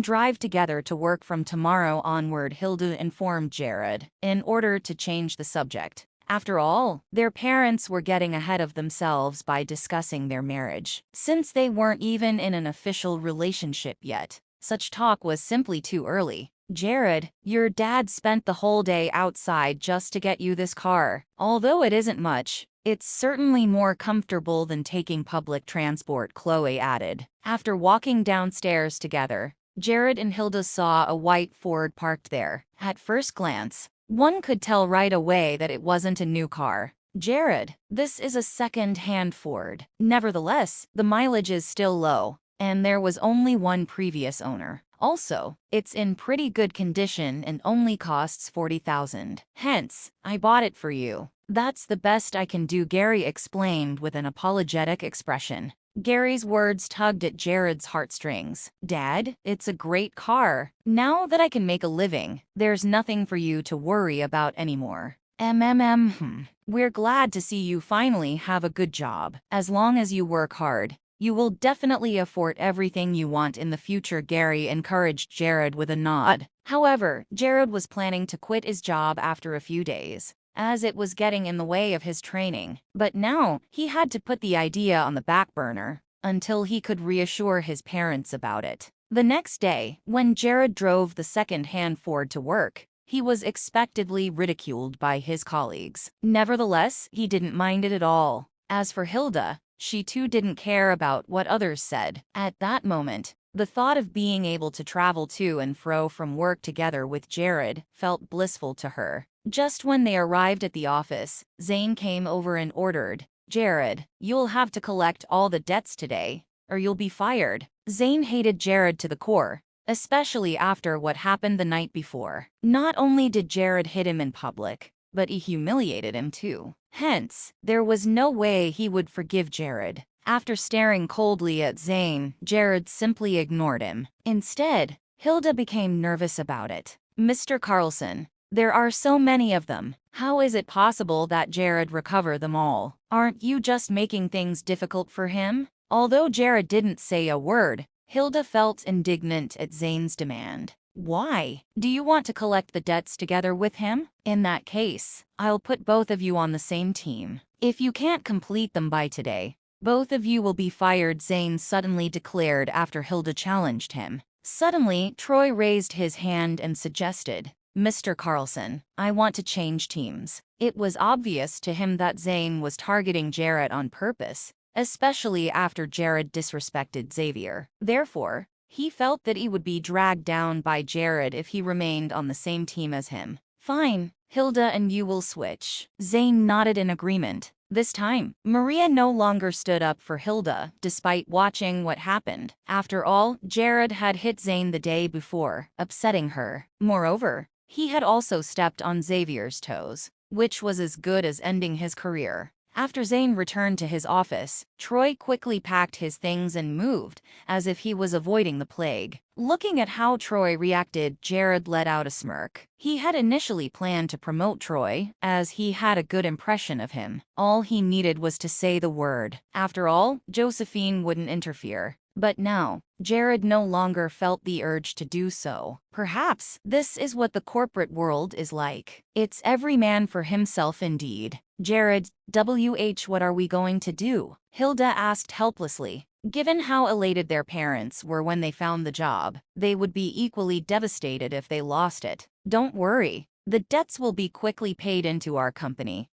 drive together to work from tomorrow onward, Hilda informed Jared, in order to change the subject. After all, their parents were getting ahead of themselves by discussing their marriage. Since they weren't even in an official relationship yet, such talk was simply too early. Jared, your dad spent the whole day outside just to get you this car. Although it isn't much, it's certainly more comfortable than taking public transport, Chloe added. After walking downstairs together, Jared and Hilda saw a white Ford parked there. At first glance, one could tell right away that it wasn't a new car. Jared, this is a second-hand Ford. Nevertheless, the mileage is still low, and there was only one previous owner. Also, it's in pretty good condition and only costs $40,000. Hence, I bought it for you. That's the best I can do, Gary explained with an apologetic expression. Gary's words tugged at Jared's heartstrings. Dad, it's a great car. Now that I can make a living, there's nothing for you to worry about anymore. We're glad to see you finally have a good job. As long as you work hard, you will definitely afford everything you want in the future, Gary encouraged Jared with a nod. However, Jared was planning to quit his job after a few days, as it was getting in the way of his training. But now, he had to put the idea on the back burner until he could reassure his parents about it. The next day, when Jared drove the second-hand Ford to work, he was expectedly ridiculed by his colleagues. Nevertheless, he didn't mind it at all. As for Hilda, she too didn't care about what others said. At that moment, the thought of being able to travel to and fro from work together with Jared felt blissful to her. Just when they arrived at the office, Zane came over and ordered, Jared, you'll have to collect all the debts today, or you'll be fired. Zane hated Jared to the core, especially after what happened the night before. Not only did Jared hit him in public, but he humiliated him too. Hence, there was no way he would forgive Jared. After staring coldly at Zane, Jared simply ignored him. Instead, Hilda became nervous about it. Mr. Carlson, there are so many of them. How is it possible that Jared recover them all? Aren't you just making things difficult for him? Although Jared didn't say a word, Hilda felt indignant at Zane's demand. Why? Do you want to collect the debts together with him? In that case, I'll put both of you on the same team. If you can't complete them by today, both of you will be fired, Zane suddenly declared after Hilda challenged him. Suddenly, Troy raised his hand and suggested, Mr. Carlson, I want to change teams. It was obvious to him that Zane was targeting Jared on purpose, especially after Jared disrespected Xavier. Therefore, he felt that he would be dragged down by Jared if he remained on the same team as him. Fine, Hilda and you will switch. Zane nodded in agreement. This time, Maria no longer stood up for Hilda, despite watching what happened. After all, Jared had hit Zane the day before, upsetting her. Moreover, he had also stepped on Xavier's toes, which was as good as ending his career. After Zane returned to his office, Troy quickly packed his things and moved, as if he was avoiding the plague. Looking at how Troy reacted, Jared let out a smirk. He had initially planned to promote Troy, as he had a good impression of him. All he needed was to say the word. After all, Josephine wouldn't interfere. But now, Jared no longer felt the urge to do so. Perhaps this is what the corporate world is like. It's every man for himself indeed. Jared, what are we going to do? Hilda asked helplessly. Given how elated their parents were when they found the job, they would be equally devastated if they lost it. Don't worry. The debts will be quickly paid into our company.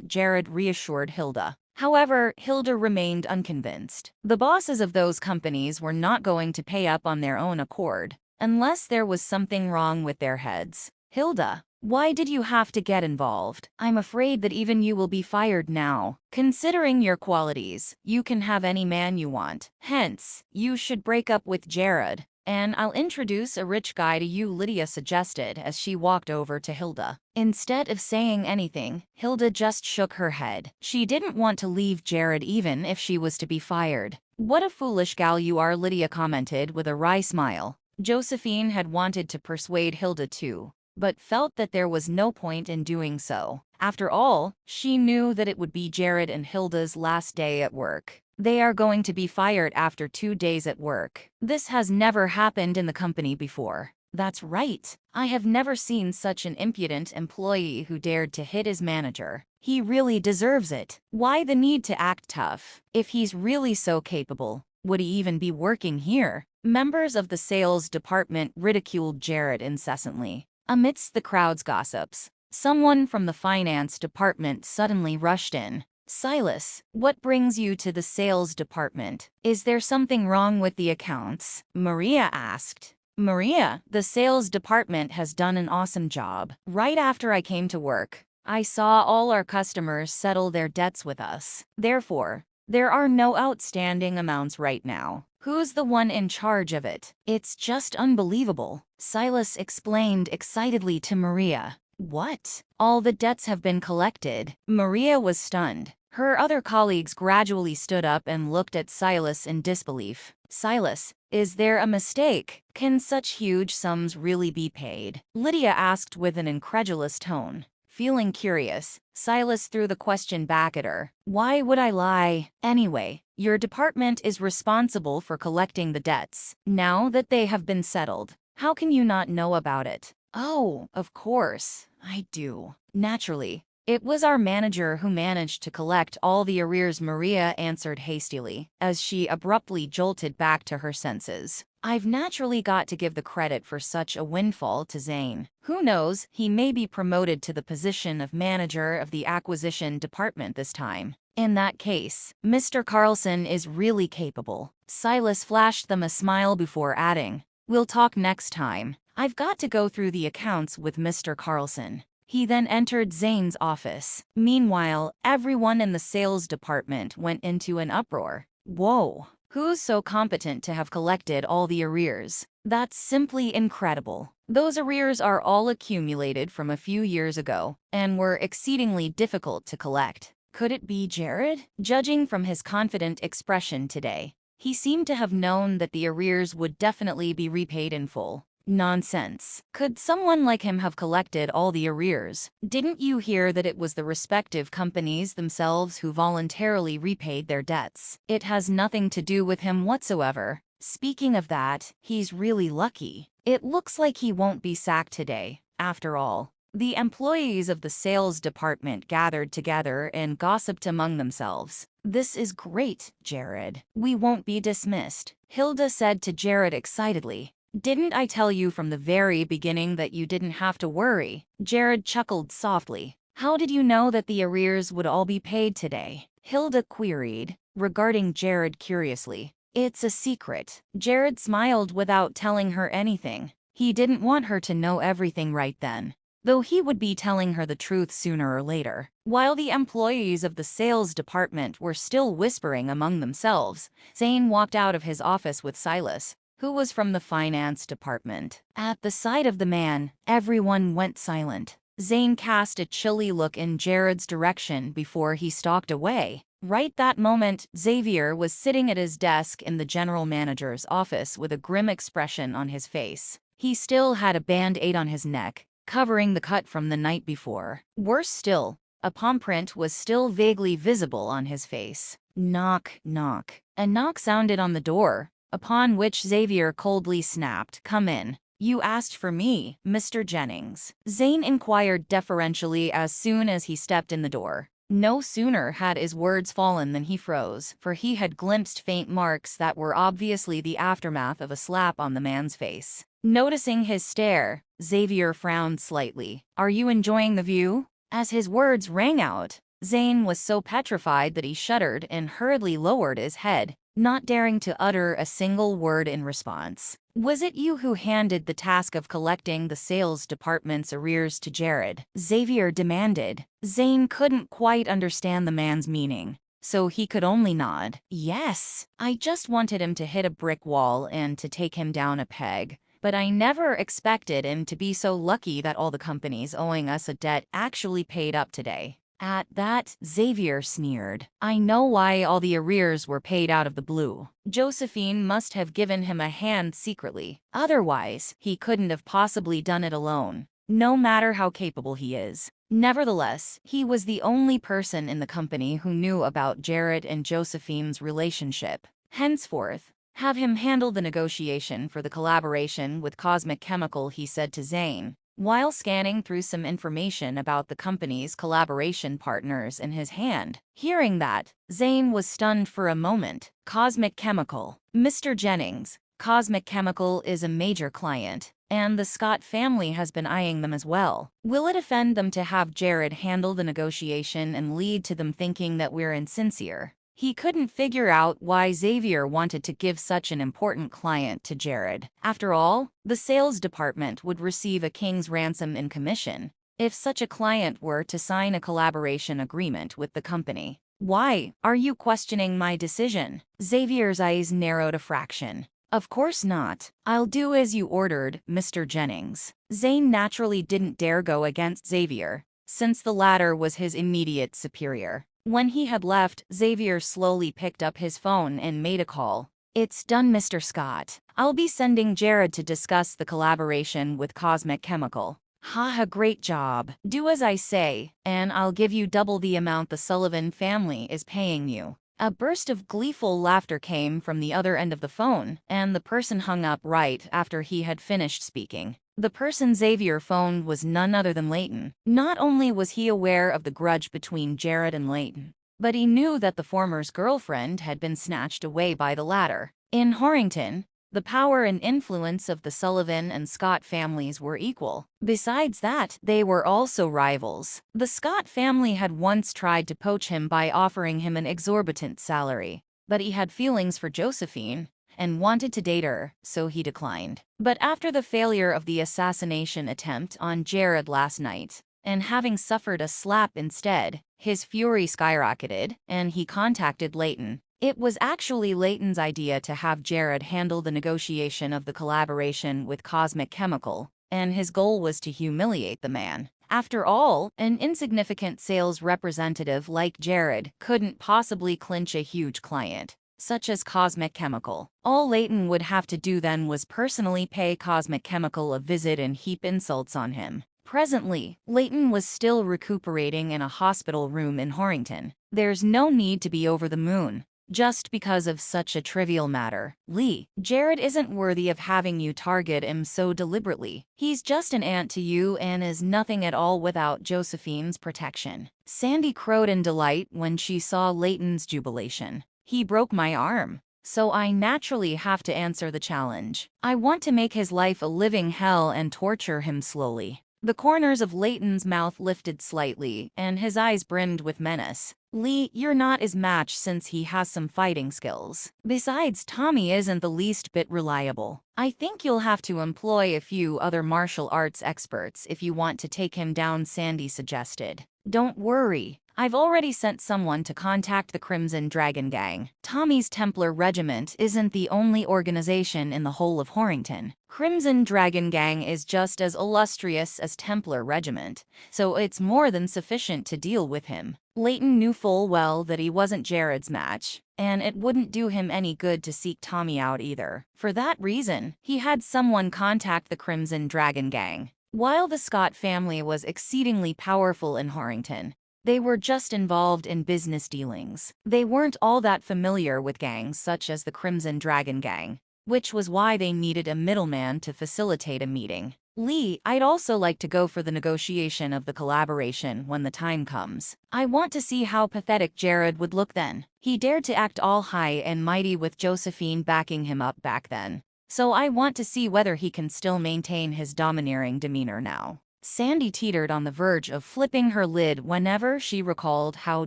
Jared reassured Hilda. However, Hilda remained unconvinced. The bosses of those companies were not going to pay up on their own accord, unless there was something wrong with their heads. Hilda, why did you have to get involved? I'm afraid that even you will be fired now. Considering your qualities, you can have any man you want. Hence, you should break up with Jared. And I'll introduce a rich guy to you, Lydia suggested as she walked over to Hilda. Instead of saying anything, Hilda just shook her head. She didn't want to leave Jared even if she was to be fired. What a foolish gal you are, Lydia commented with a wry smile. Josephine had wanted to persuade Hilda too, but felt that there was no point in doing so. After all, she knew that it would be Jared and Hilda's last day at work. They are going to be fired after 2 days at work. This has never happened in the company before. That's right. I have never seen such an impudent employee who dared to hit his manager. He really deserves it. Why the need to act tough? If he's really so capable, would he even be working here? Members of the sales department ridiculed Jared incessantly. Amidst the crowd's gossips, someone from the finance department suddenly rushed in. Silas, what brings you to the sales department? Is there something wrong with the accounts? Maria asked. Maria, the sales department has done an awesome job. Right after I came to work, I saw all our customers settle their debts with us. Therefore, there are no outstanding amounts right now. Who's the one in charge of it? It's just unbelievable. Silas explained excitedly to Maria. What? All the debts have been collected? Maria was stunned. Her other colleagues gradually stood up and looked at Silas in disbelief. Silas, is there a mistake? Can such huge sums really be paid? Lydia asked with an incredulous tone. Feeling curious, Silas threw the question back at her. Why would I lie? Anyway, your department is responsible for collecting the debts. Now that they have been settled, how can you not know about it? Oh, of course, I do. Naturally. It was our manager who managed to collect all the arrears, Maria answered hastily, as she abruptly jolted back to her senses. I've naturally got to give the credit for such a windfall to Zane. Who knows, he may be promoted to the position of manager of the acquisition department this time. In that case, Mr. Carlson is really capable. Silas flashed them a smile before adding, we'll talk next time. I've got to go through the accounts with Mr. Carlson. He then entered Zane's office. Meanwhile, everyone in the sales department went into an uproar. Whoa, who's so competent to have collected all the arrears? That's simply incredible. Those arrears are all accumulated from a few years ago and were exceedingly difficult to collect. Could it be Jared? Judging from his confident expression today, he seemed to have known that the arrears would definitely be repaid in full. Nonsense. Could someone like him have collected all the arrears? Didn't you hear that it was the respective companies themselves who voluntarily repaid their debts? It has nothing to do with him whatsoever. Speaking of that, he's really lucky. It looks like he won't be sacked today, after all. The employees of the sales department gathered together and gossiped among themselves. This is great, Jared. We won't be dismissed, Hilda said to Jared excitedly. Didn't I tell you from the very beginning that you didn't have to worry? Jared chuckled softly. How did you know that the arrears would all be paid today? Hilda queried, regarding Jared curiously. It's a secret. Jared smiled without telling her anything. He didn't want her to know everything right then. though he would be telling her the truth sooner or later. While the employees of the sales department were still whispering among themselves, Zane walked out of his office with Silas, who was from the finance department. At the sight of the man, everyone went silent. Zane cast a chilly look in Jared's direction before he stalked away. Right that moment, Xavier was sitting at his desk in the general manager's office with a grim expression on his face. He still had a band-aid on his neck, covering the cut from the night before. Worse still, a palm print was still vaguely visible on his face. Knock, knock. A knock sounded on the door, upon which Xavier coldly snapped, "Come in." "You asked for me, Mr. Jennings," Zane inquired deferentially as soon as he stepped in the door. No sooner had his words fallen than he froze, for he had glimpsed faint marks that were obviously the aftermath of a slap on the man's face. Noticing his stare, Xavier frowned slightly. "Are you enjoying the view?" As his words rang out, Zane was so petrified that he shuddered and hurriedly lowered his head, not daring to utter a single word in response. "Was it you who handed the task of collecting the sales department's arrears to Jared?" Xavier demanded. Zane couldn't quite understand the man's meaning, so he could only nod. "Yes, I just wanted him to hit a brick wall and to take him down a peg. But I never expected him to be so lucky that all the companies owing us a debt actually paid up today." At that, Xavier sneered. "I know why all the arrears were paid out of the blue. Josephine must have given him a hand secretly. Otherwise, he couldn't have possibly done it alone, no matter how capable he is." Nevertheless, he was the only person in the company who knew about Jared and Josephine's relationship. Henceforth, have him handle the negotiation for the collaboration with Cosmic Chemical, he said to Zane, while scanning through some information about the company's collaboration partners in his hand. Hearing that, Zane was stunned for a moment. Cosmic Chemical. "Mr. Jennings, Cosmic Chemical is a major client, and the Scott family has been eyeing them as well. Will it offend them to have Jared handle the negotiation and lead to them thinking that we're insincere?" He couldn't figure out why Xavier wanted to give such an important client to Jared. After all, the sales department would receive a king's ransom in commission if such a client were to sign a collaboration agreement with the company. "Why are you questioning my decision?" Xavier's eyes narrowed a fraction. "Of course not. I'll do as you ordered, Mr. Jennings." Zane naturally didn't dare go against Xavier, since the latter was his immediate superior. When he had left, Xavier slowly picked up his phone and made a call. "It's done, Mr. Scott. I'll be sending Jared to discuss the collaboration with Cosmic Chemical." "Ha, great job. Do as I say, and I'll give you double the amount the Sullivan family is paying you." A burst of gleeful laughter came from the other end of the phone, and the person hung up right after he had finished speaking. The person Xavier phoned was none other than Leighton. Not only was he aware of the grudge between Jared and Leighton, but he knew that the former's girlfriend had been snatched away by the latter. In Horrington, the power and influence of the Sullivan and Scott families were equal. Besides that, they were also rivals. The Scott family had once tried to poach him by offering him an exorbitant salary, but he had feelings for Josephine and wanted to date her, so he declined. But after the failure of the assassination attempt on Jared last night, and having suffered a slap instead, his fury skyrocketed, and he contacted Leighton. It was actually Leighton's idea to have Jared handle the negotiation of the collaboration with Cosmic Chemical, and his goal was to humiliate the man. After all, an insignificant sales representative like Jared couldn't possibly clinch a huge client, such as Cosmic Chemical. All Leighton would have to do then was personally pay Cosmic Chemical a visit and heap insults on him. Presently, Leighton was still recuperating in a hospital room in Horrington. There's no need to be over the moon just because of such a trivial matter. "Lee, Jared isn't worthy of having you target him so deliberately. He's just an ant to you and is nothing at all without Josephine's protection." Sandy crowed in delight when she saw Leighton's jubilation. "He broke my arm, so I naturally have to answer the challenge. I want to make his life a living hell and torture him slowly." The corners of Leighton's mouth lifted slightly, and his eyes brimmed with menace. Lee, you're not his match since he has some fighting skills. Besides, Tommy isn't the least bit reliable. I think you'll have to employ a few other martial arts experts if you want to take him down, Sandy suggested. Don't worry. I've already sent someone to contact the Crimson Dragon Gang. Tommy's Templar Regiment isn't the only organization in the whole of Horrington. Crimson Dragon Gang is just as illustrious as Templar Regiment, so it's more than sufficient to deal with him. Leighton knew full well that he wasn't Jared's match, and it wouldn't do him any good to seek Tommy out either. For that reason, he had someone contact the Crimson Dragon Gang. While the Scott family was exceedingly powerful in Horrington, they were just involved in business dealings. They weren't all that familiar with gangs such as the Crimson Dragon Gang, which was why they needed a middleman to facilitate a meeting. Lee, I'd also like to go for the negotiation of the collaboration when the time comes. I want to see how pathetic Jared would look then. He dared to act all high and mighty with Josephine backing him up back then. So I want to see whether he can still maintain his domineering demeanor now. Sandy teetered on the verge of flipping her lid whenever she recalled how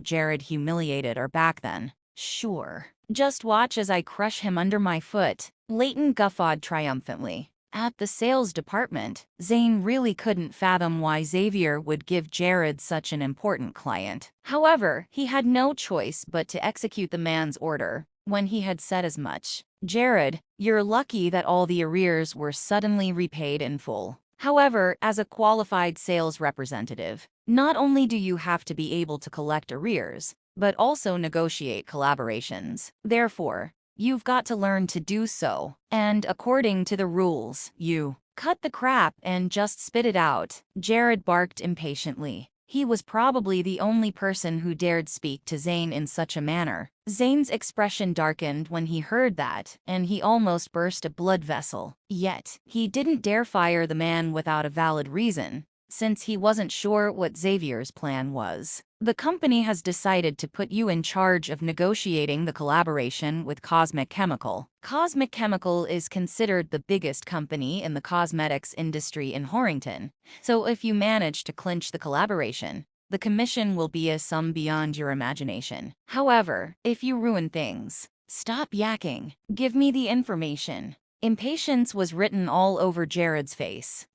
Jared humiliated her back then. Sure. Just watch as I crush him under my foot. Leighton guffawed triumphantly. At the sales department, Zane really couldn't fathom why Xavier would give Jared such an important client. However, he had no choice but to execute the man's order when he had said as much. Jared, you're lucky that all the arrears were suddenly repaid in full. However, as a qualified sales representative, not only do you have to be able to collect arrears, but also negotiate collaborations. Therefore, you've got to learn to do so. And according to the rules, you cut the crap and just spit it out. Jared barked impatiently. He was probably the only person who dared speak to Zane in such a manner. Zane's expression darkened when he heard that, and he almost burst a blood vessel. Yet, he didn't dare fire the man without a valid reason, since he wasn't sure what Xavier's plan was. The company has decided to put you in charge of negotiating the collaboration with Cosmic Chemical. Cosmic Chemical is considered the biggest company in the cosmetics industry in Horrington, so if you manage to clinch the collaboration, the commission will be a sum beyond your imagination. However, if you ruin things, stop yakking. Give me the information. Impatience was written all over Jared's face.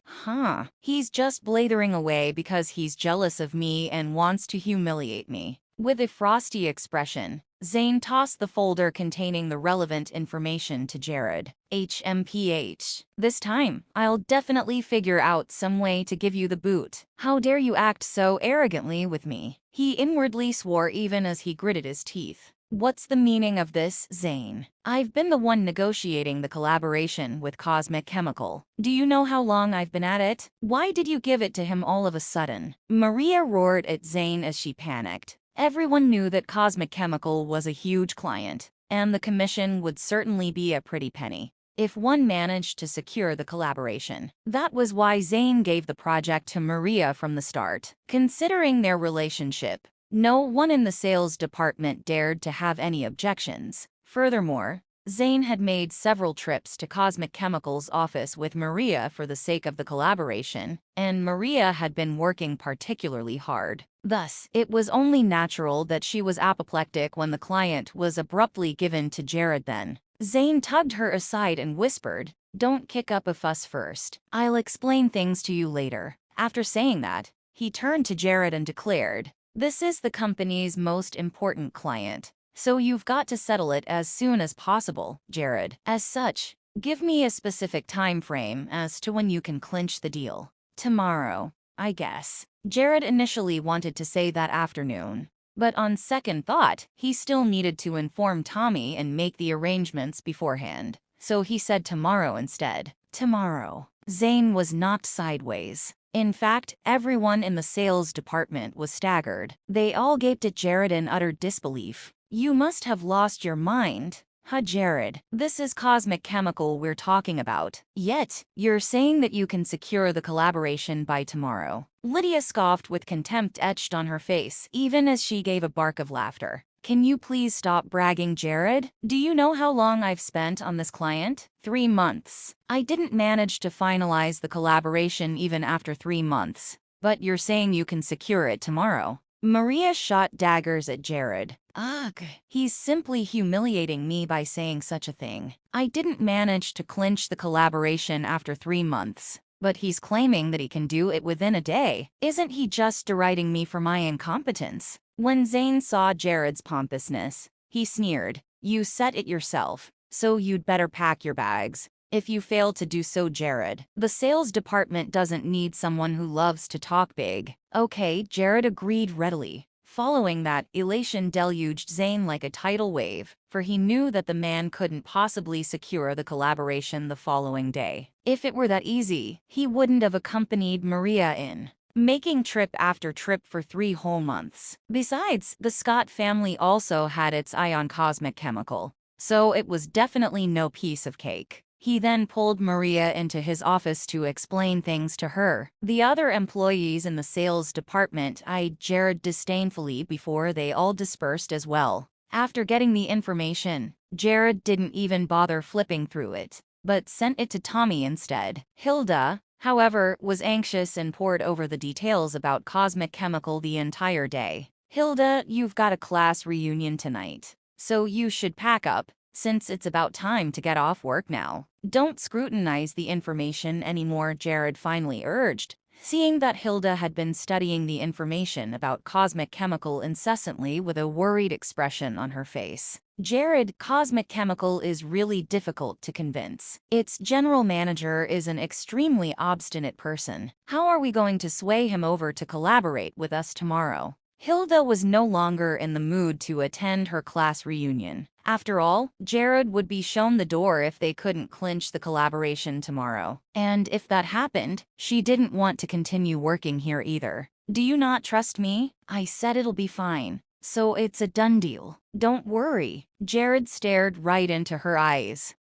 He's just blathering away because he's jealous of me and wants to humiliate me. With a frosty expression, Zane tossed the folder containing the relevant information to Jared. HMPH. This time, I'll definitely figure out some way to give you the boot. How dare you act so arrogantly with me? He inwardly swore even as he gritted his teeth. What's the meaning of this, Zane? I've been the one negotiating the collaboration with Cosmic Chemical. Do you know how long I've been at it? Why did you give it to him all of a sudden? Maria roared at Zane as she panicked. Everyone knew that Cosmic Chemical was a huge client, and the commission would certainly be a pretty penny if one managed to secure the collaboration. That was why Zane gave the project to Maria from the start. Considering their relationship, no one in the sales department dared to have any objections. Furthermore, Zane had made several trips to Cosmic Chemical's office with Maria for the sake of the collaboration, and Maria had been working particularly hard. Thus, it was only natural that she was apoplectic when the client was abruptly given to Jared then. Zane tugged her aside and whispered, "Don't kick up a fuss first. I'll explain things to you later." After saying that, he turned to Jared and declared, "This is the company's most important client, so you've got to settle it as soon as possible, Jared. As such, give me a specific time frame as to when you can clinch the deal." "Tomorrow, I guess." Jared initially wanted to say that afternoon, but on second thought, he still needed to inform Tommy and make the arrangements beforehand, so he said tomorrow instead. Tomorrow. Zane was knocked sideways. In fact, everyone in the sales department was staggered. They all gaped at Jared in utter disbelief. "You must have lost your mind. Huh, Jared? This is Cosmic Chemical we're talking about. Yet, you're saying that you can secure the collaboration by tomorrow." Lydia scoffed with contempt etched on her face, even as she gave a bark of laughter. "Can you please stop bragging, Jared? Do you know how long I've spent on this client? 3 months. I didn't manage to finalize the collaboration even after 3 months. But you're saying you can secure it tomorrow. Maria shot daggers at Jared. Ugh, he's simply humiliating me by saying such a thing. I didn't manage to clinch the collaboration after 3 months, but he's claiming that he can do it within a day. Isn't he just deriding me for my incompetence? When Zane saw Jared's pompousness, he sneered. You set it yourself, so you'd better pack your bags. If you fail to do so, Jared, the sales department doesn't need someone who loves to talk big. Okay, Jared agreed readily. Following that, elation deluged Zane like a tidal wave, for he knew that the man couldn't possibly secure the collaboration the following day. If it were that easy, he wouldn't have accompanied Maria in, making trip after trip for 3 whole months. Besides, the Scott family also had its eye on Cosmic Chemical, so it was definitely no piece of cake. He then pulled Maria into his office to explain things to her. The other employees in the sales department eyed Jared disdainfully before they all dispersed as well. After getting the information, Jared didn't even bother flipping through it, but sent it to Tommy instead. Hilda, however, was anxious and pored over the details about Cosmic Chemical the entire day. Hilda, you've got a class reunion tonight, so you should pack up, since it's about time to get off work now. Don't scrutinize the information anymore, Jared finally urged, seeing that Hilda had been studying the information about Cosmic Chemical incessantly with a worried expression on her face. Jared, Cosmic Chemical is really difficult to convince. Its general manager is an extremely obstinate person. How are we going to sway him over to collaborate with us tomorrow? Hilda was no longer in the mood to attend her class reunion. After all, Jared would be shown the door if they couldn't clinch the collaboration tomorrow. And if that happened, she didn't want to continue working here either. Do you not trust me? I said it'll be fine. So it's a done deal. Don't worry. Jared stared right into her eyes.